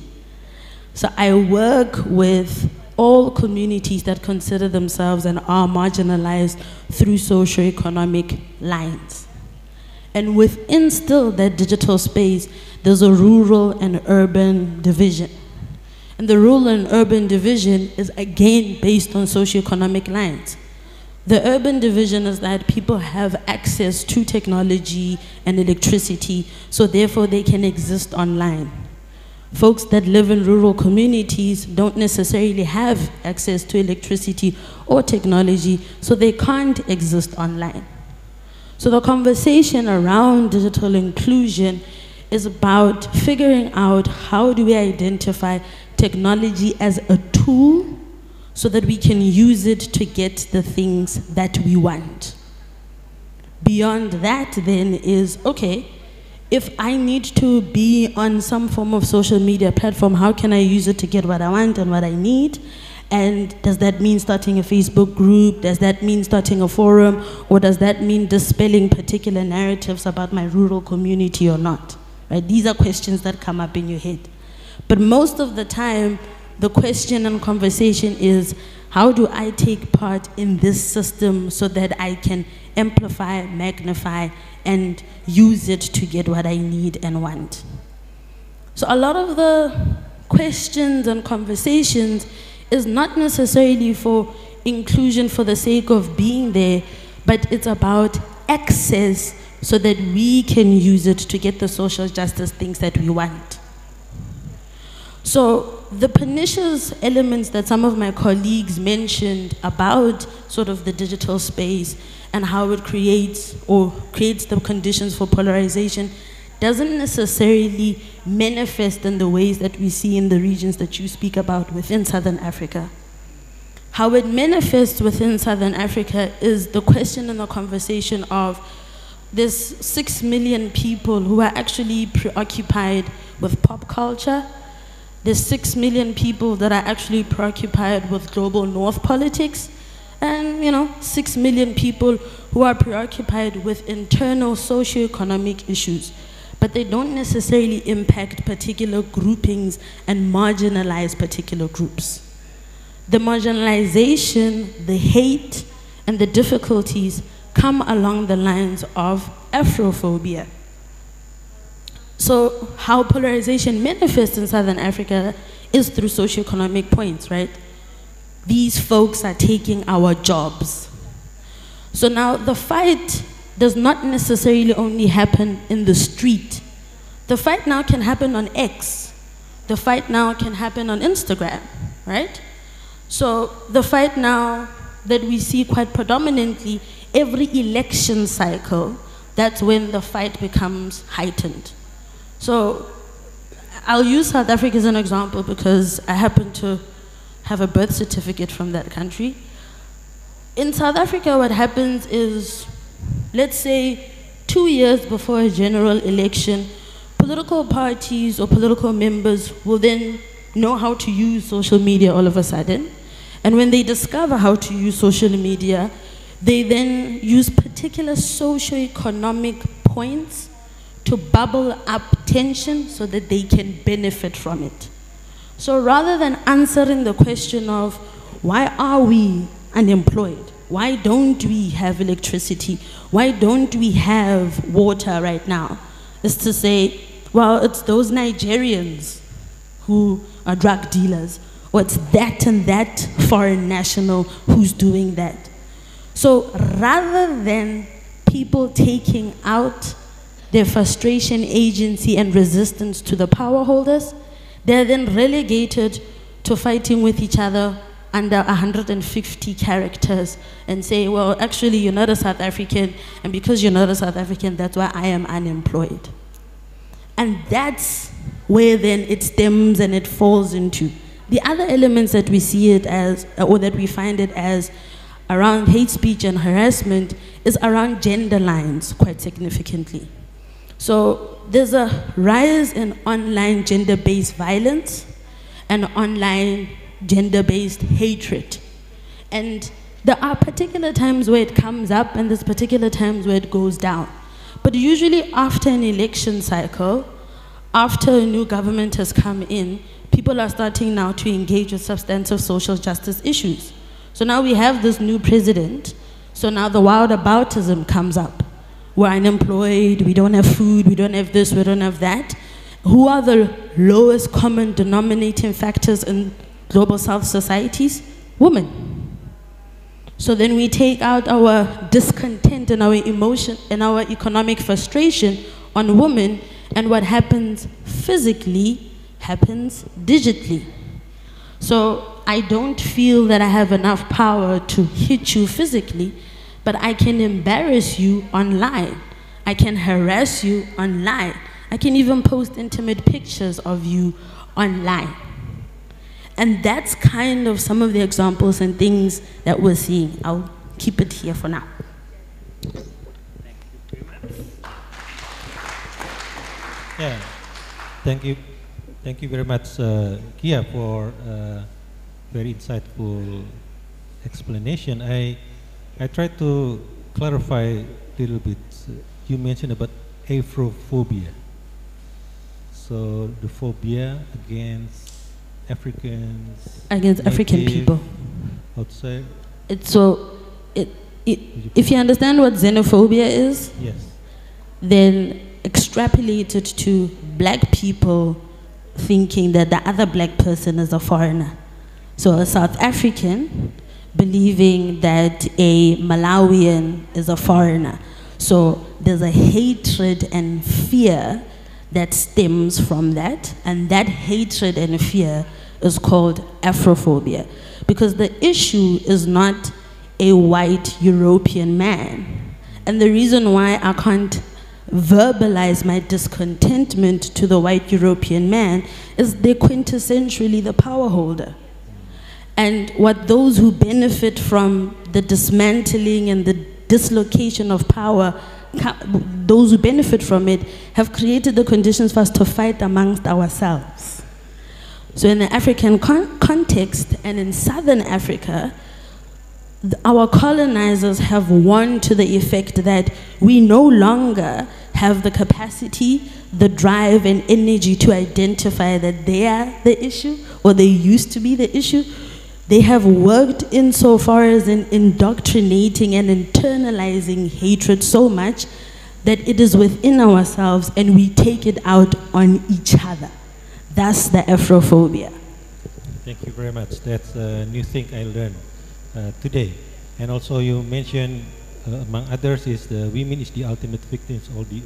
So I work with all communities that consider themselves and are marginalized through socioeconomic lines. And within still that digital space, there's a rural and urban division. And the rural and urban division is again based on socioeconomic lines. The urban division is that people have access to technology and electricity, so therefore they can exist online. Folks that live in rural communities don't necessarily have access to electricity or technology, so they can't exist online. So the conversation around digital inclusion is about figuring out how do we identify technology as a tool so that we can use it to get the things that we want. Beyond that then is, okay, if I need to be on some form of social media platform, how can I use it to get what I want and what I need? And does that mean starting a Facebook group? Does that mean starting a forum? Or does that mean dispelling particular narratives about my rural community or not? Right? These are questions that come up in your head. But most of the time, the question and conversation is, how do I take part in this system so that I can amplify, magnify, and use it to get what I need and want? So a lot of the questions and conversations is not necessarily for inclusion for the sake of being there, but it's about access so that we can use it to get the social justice things that we want. So the pernicious elements that some of my colleagues mentioned about sort of the digital space and how it creates the conditions for polarization doesn't necessarily manifest in the ways that we see in the regions that you speak about within Southern Africa. How it manifests within Southern Africa is the question and the conversation of there's 6 million people who are actually preoccupied with pop culture. There's 6 million people that are actually preoccupied with global north politics. And 6 million people who are preoccupied with internal socioeconomic issues. But they don't necessarily impact particular groupings and marginalize particular groups. The marginalization, the hate, and the difficulties come along the lines of Afrophobia. So how polarization manifests in Southern Africa is through socioeconomic points, right? These folks are taking our jobs. So now the fight does not necessarily only happen in the street. The fight now can happen on X. The fight now can happen on Instagram, right? So the fight now that we see quite predominantly every election cycle, that's when the fight becomes heightened. So I'll use South Africa as an example because I happen to have a birth certificate from that country. In South Africa, what happens is, let's say 2 years before a general election, political parties or political members will then know how to use social media all of a sudden. And when they discover how to use social media, they then use particular socioeconomic points to bubble up tension so that they can benefit from it. So rather than answering the question of why are we unemployed? Why don't we have electricity? Why don't we have water right now? Is to say, well, it's those Nigerians who are drug dealers, or it's that and that foreign national who's doing that. So rather than people taking out their frustration, agency, and resistance to the power holders, they're then relegated to fighting with each other under 150 characters and say, well, actually, you're not a South African, and because you're not a South African, that's why I am unemployed. And that's where then it stems and it falls into. The other elements that we see it as, or that we find it as, around hate speech and harassment is around gender lines quite significantly. So there's a rise in online gender-based violence and online gender-based hatred. And there are particular times where it comes up and there's particular times where it goes down. But usually after an election cycle, after a new government has come in, people are starting now to engage with substantive social justice issues. So now we have this new president, so now the wildaboutism comes up. We're unemployed, we don't have food, we don't have this, we don't have that. Who are the lowest common denominating factors in global South societies? Women. So then we take out our discontent and our emotion and our economic frustration on women, and what happens physically happens digitally. So I don't feel that I have enough power to hit you physically, but I can embarrass you online. I can harass you online. I can even post intimate pictures of you online. And that's kind of some of the examples and things that we're seeing. I'll keep it here for now. Yeah, thank you. Thank you very much, Kia, for very insightful explanation. I tried to clarify a little bit. You mentioned about Afrophobia. So the phobia against Africans, against African people outside. If you understand what xenophobia is, yes, then extrapolate it to black people thinking that the other black person is a foreigner. So a South African believing that a Malawian is a foreigner. So there's a hatred and fear that stems from that, and that hatred and fear is called Afrophobia. Because the issue is not a white European man. And the reason why I can't verbalize my discontentment to the white European man is they're quintessentially the power holder. And what those who benefit from the dismantling and the dislocation of power, those who benefit from it, have created the conditions for us to fight amongst ourselves. So in the African context and in Southern Africa, our colonizers have won to the effect that we no longer have the capacity, the drive and energy to identify that they are the issue or they used to be the issue. they have worked insofar as in indoctrinating and internalizing hatred so much that it is within ourselves and we take it out on each other. That's the Afrophobia. Thank you very much. That's a new thing I learned today. And also you mentioned, among others, is the women is the ultimate victims of the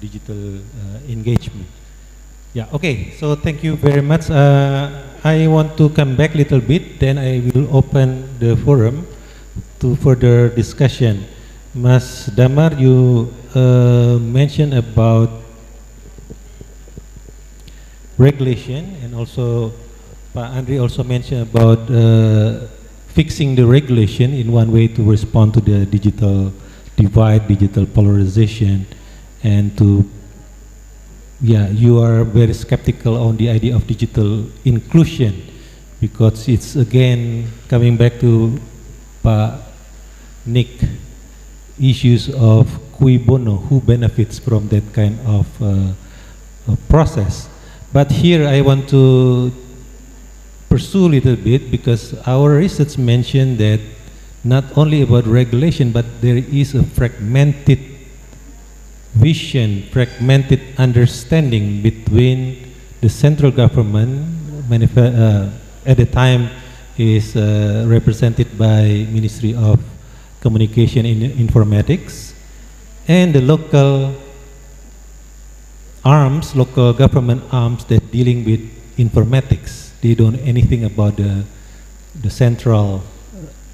digital engagement. Yeah, okay, so thank you very much. I want to come back a little bit, then I will open the forum to further discussion. Mas Damar, you mentioned about regulation, and also Pak Andri also mentioned about fixing the regulation in one way to respond to the digital divide, digital polarization, and to, yeah, you are very skeptical on the idea of digital inclusion, because it's again coming back to Pak Nick, issues of cui bono, who benefits from that kind of process. But here I want to pursue a little bit, because our research mentioned that not only about regulation, but there is a fragmented vision, fragmented understanding between the central government, at the time is represented by Ministry of Communication and Informatics, and the local arms, local government arms that dealing with informatics. They don't know anything about the central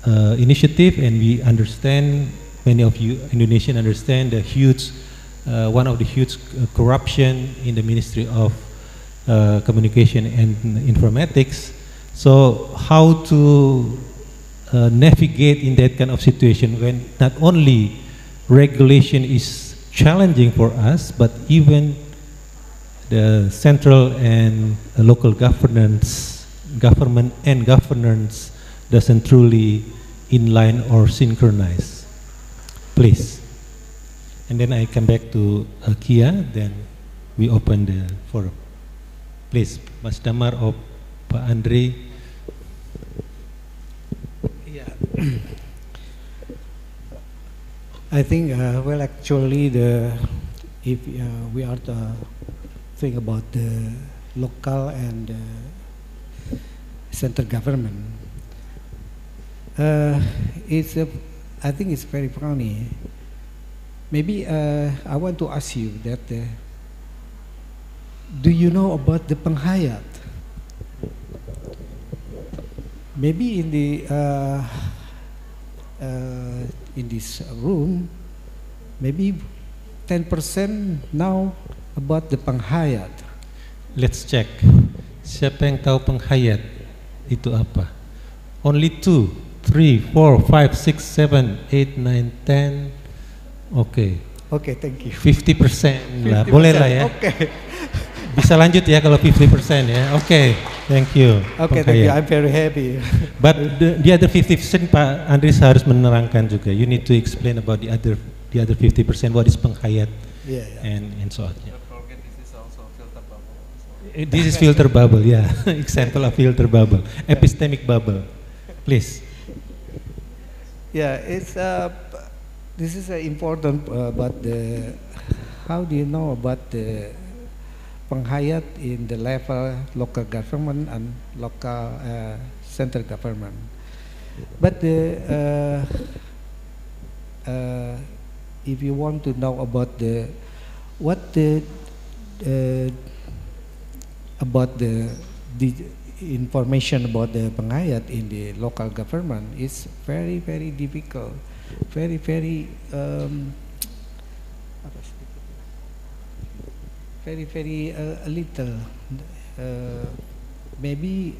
initiative, and we understand, many of you Indonesian understand the huge, one of the huge corruption in the Ministry of Communication and Informatics. So how to navigate in that kind of situation when not only regulation is challenging for us, but even the central and local government and governance doesn't truly inline or synchronize. Please. And then I come back to Kia, then we open the forum. Please, Mas Damar or Pak Andri. Yeah. I think, well, actually, if we are to think about the local and central government, I think it's very funny. Maybe I want to ask you that, do you know about the penghayat? Maybe in the in this room, maybe 10% now about the penghayat. Let's check. Siapa yang tahu penghayat itu apa? Only 2, 3, 4, 5, 6, 7, 8, 9, 10. Okay. Okay, thank you. 50% lah, boleh lah ya. Okay. Bisa lanjut ya kalau 50% ya. Okay, thank you. Okay, thank you. I'm very happy. But the other 50%, Pak Andris harus menerangkan juga. You need to explain about the other 50%. What is penghayat? Yeah. And so on. Yeah. This is also filter bubble. This is filter bubble, yeah. Example of filter bubble. Epistemic bubble. Please. Yeah, it's this is important about the, how do you know about the penghayat in the level local government and local central government. But if you want to know about about the information about the penghayat in the local government, is very, very difficult, very, very very little. Maybe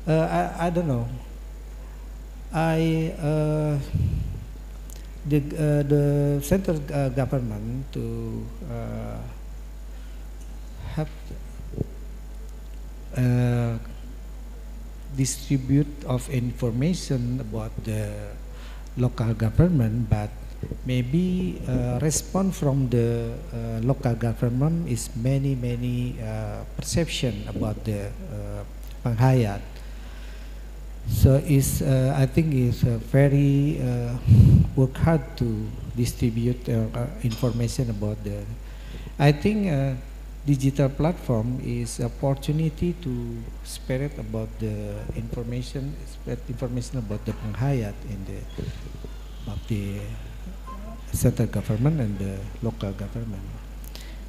I don't know. The central government to have distribute of information about the local government, but maybe response from the local government is many perception about the penghayat. So I think it's very work hard to distribute information about the. I think digital platform is opportunity to spread about the information, spread information about the penghayat in the of the central government and the local government.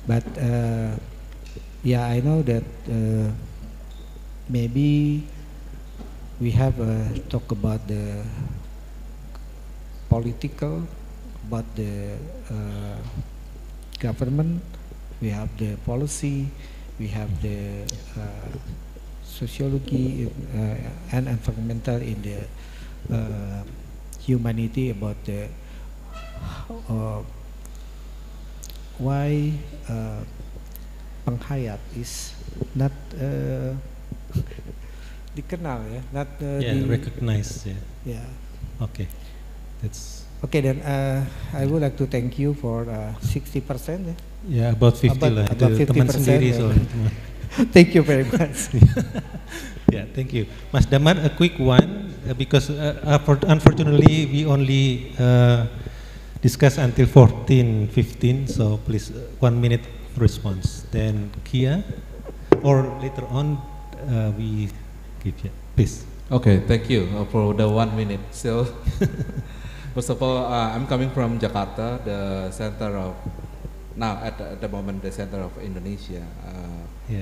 But yeah, I know that maybe we have talk about the political, about the government. We have the policy, we have the sociology and environmental in the humanity about the why penghayat is not dikenal ya, not recognized. Yeah. Okay, that's okay. Then I would like to thank you for 60%. Yeah, about 50 lah. About 50%. Teman sendiri soalnya. Thank you very much. Yeah, thank you, Mas Damar. A quick one because unfortunately we only discuss until 14:15. So please 1 minute response. Then Kia, or later on we give you. Please. Okay, thank you for the 1 minute. So, first of all, I'm coming from Jakarta, the center of, now at the moment, the center of Indonesia.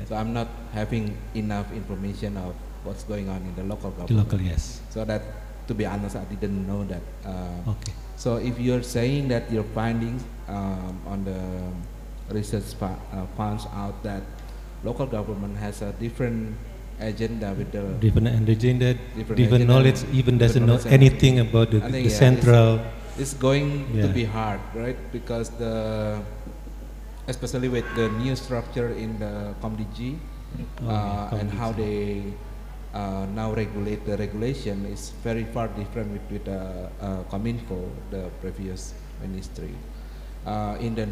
So I'm not having enough information of what's going on in the local government. Local, yes. So that, to be honest, I didn't know that. Okay. So if you're saying that your findings on the research finds out that local government has a different agenda with the different agenda, different agenda, knowledge, even doesn't know anything about the central. It's going to be hard, right? Because especially with the new structure in the COMDG and how they now regulate the regulation is very far different with Kominfo, the previous ministry. In the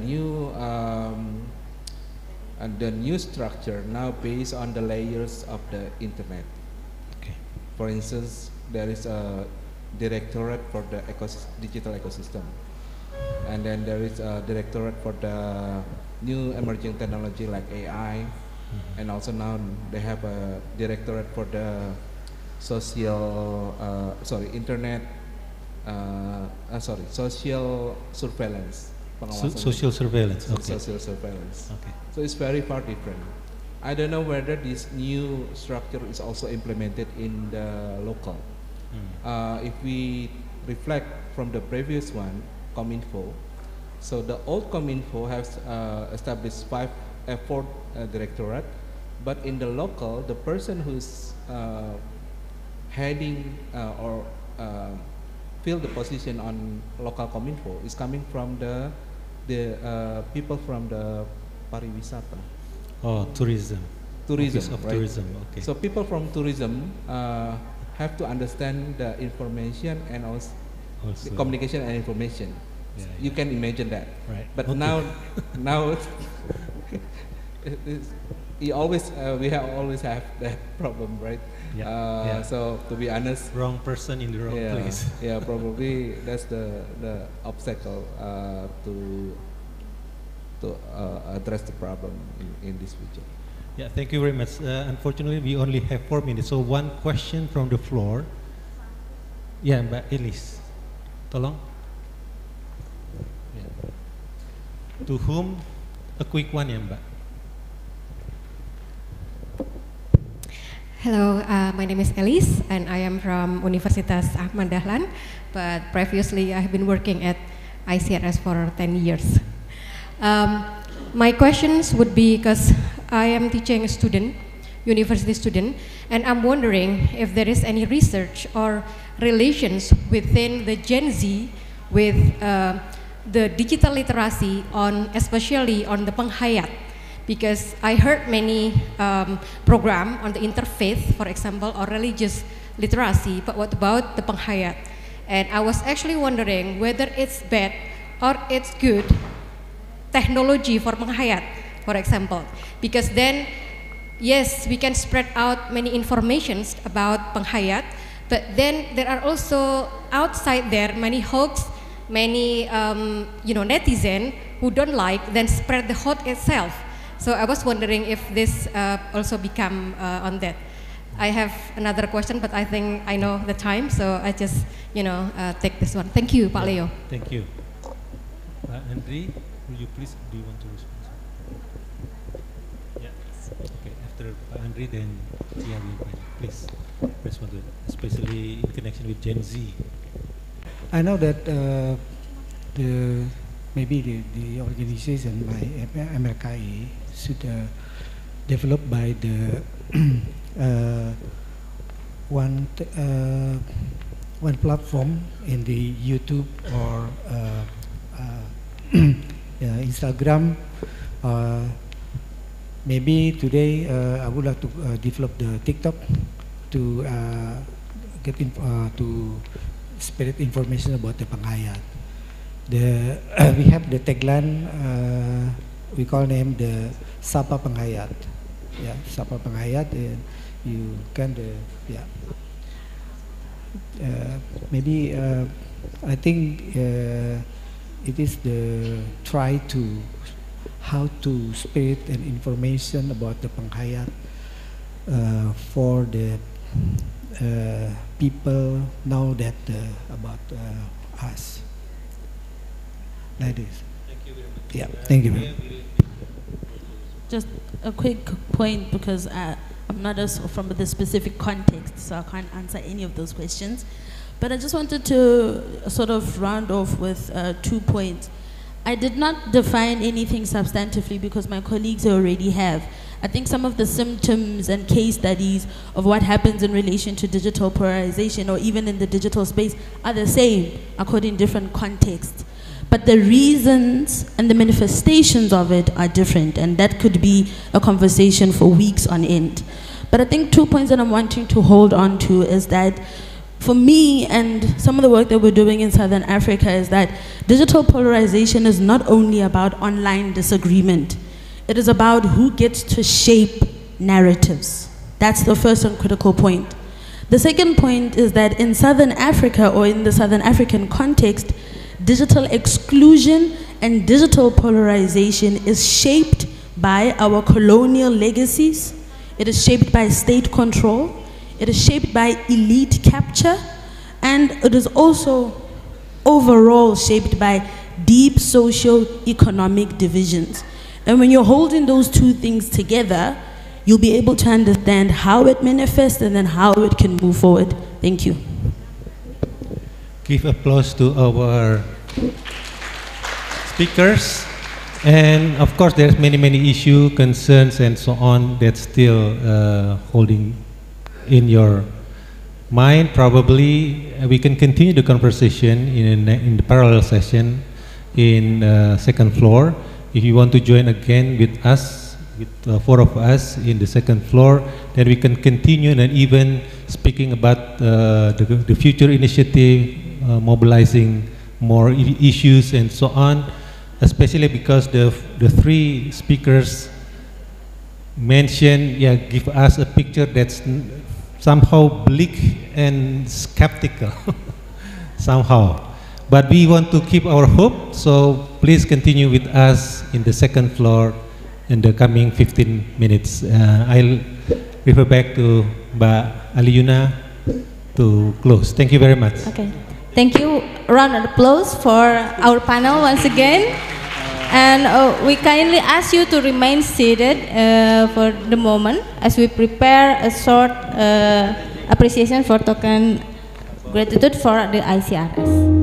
new structure now based on the layers of the internet. Okay. For instance, there is a directorate for the digital ecosystem, and then there is a directorate for the new emerging technology like AI, and also now they have a directorate for the internet, social surveillance. Social surveillance. Okay. Social surveillance. Okay. So it's very far different. I don't know whether this new structure is also implemented in the local. If we reflect from the previous one, Kominfo, so the old Kominfo has established four directorate, but in the local, the person who's heading or fill the position on local Kominfo is coming from the people from the pariwisata. Oh, tourism. Tourism, of right? Tourism. Okay. So people from tourism have to understand the information and also the communication and information. Yeah, you can imagine that. Right. But okay. now we always have that problem, right? Yeah. So to be honest, wrong person in the wrong place. Yeah, probably that's the obstacle to address the problem in this region. Yeah, thank you very much. Unfortunately, we only have 4 minutes. So one question from the floor. Yeah, Mbak Elis, tolong. Yeah. To whom? A quick one, ya, Mbak. Hello, my name is Elis, and I am from Universitas Ahmad Dahlan. But previously, I have been working at ICRS for 10 years. My questions would be, because I am teaching a student, university student, and I'm wondering if there is any research or relations within the Gen Z with the digital literacy especially on the penghayat, because I heard many program on the interfaith, for example, or religious literacy, but what about the penghayat? And I was actually wondering whether it's bad or it's good technology for penghayat, for example, because then, yes, we can spread out many informations about penghayat, But then there are also outside there many hoax, many netizen who don't like, then spread the hoax itself. So I was wondering if this also become on that. I have another question, but I think I know the time, so I just take this one. Thank you, Pak Leo. Thank you. Andri, will you please, do you want to respond? Yeah. Okay, after Andri, then Tia will please respond to it, especially in connection with Gen Z. I know that maybe the organization by MLKI should develop by the one platform in the YouTube or Instagram. Maybe today I would like to develop the TikTok to to spread information about the Panghayat. We have the tagline, we call name the Sapa Panghayat. Yeah, Sapa Panghayat, you can maybe I think it is the try to how to spread an information about the Panghayat for the people know that about us. Like this. Thank you very much. Yeah, thank you very much. Just a quick point, because I'm not from the specific context, so I can't answer any of those questions. But I just wanted to sort of round off with 2 points. I did not define anything substantively because my colleagues already have. I think some of the symptoms and case studies of what happens in relation to digital polarization or even in the digital space are the same according to different contexts. But the reasons and the manifestations of it are different, and that could be a conversation for weeks on end. But I think 2 points that I'm wanting to hold on to is that for me and some of the work that we're doing in Southern Africa is that digital polarization is not only about online disagreement, it is about who gets to shape narratives. That's the first and critical point. The second point is that in Southern Africa, or in the Southern African context, digital exclusion and digital polarization is shaped by our colonial legacies. It is shaped by state control. It is shaped by elite capture. And it is also overall shaped by deep socio-economic divisions. And when you're holding those two things together, you'll be able to understand how it manifests and then how it can move forward. Thank you. Give applause to our speakers. And of course, there's many issues, concerns, and so on that's still holding in your mind. Probably we can continue the conversation in the parallel session in second floor. If you want to join again with us, with 4 of us in the second floor, then we can continue and even speaking about the future initiative, mobilizing more issues and so on, especially because the 3 speakers mentioned, give us a picture that's somehow bleak and skeptical, somehow. But we want to keep our hope, so please continue with us in the second floor in the coming 15 minutes. I'll refer back to Mbak Aliyuna to close. Thank you very much. Okay. Thank you. Round of applause for our panel once again. And we kindly ask you to remain seated for the moment as we prepare a short appreciation for token gratitude for the ICRS.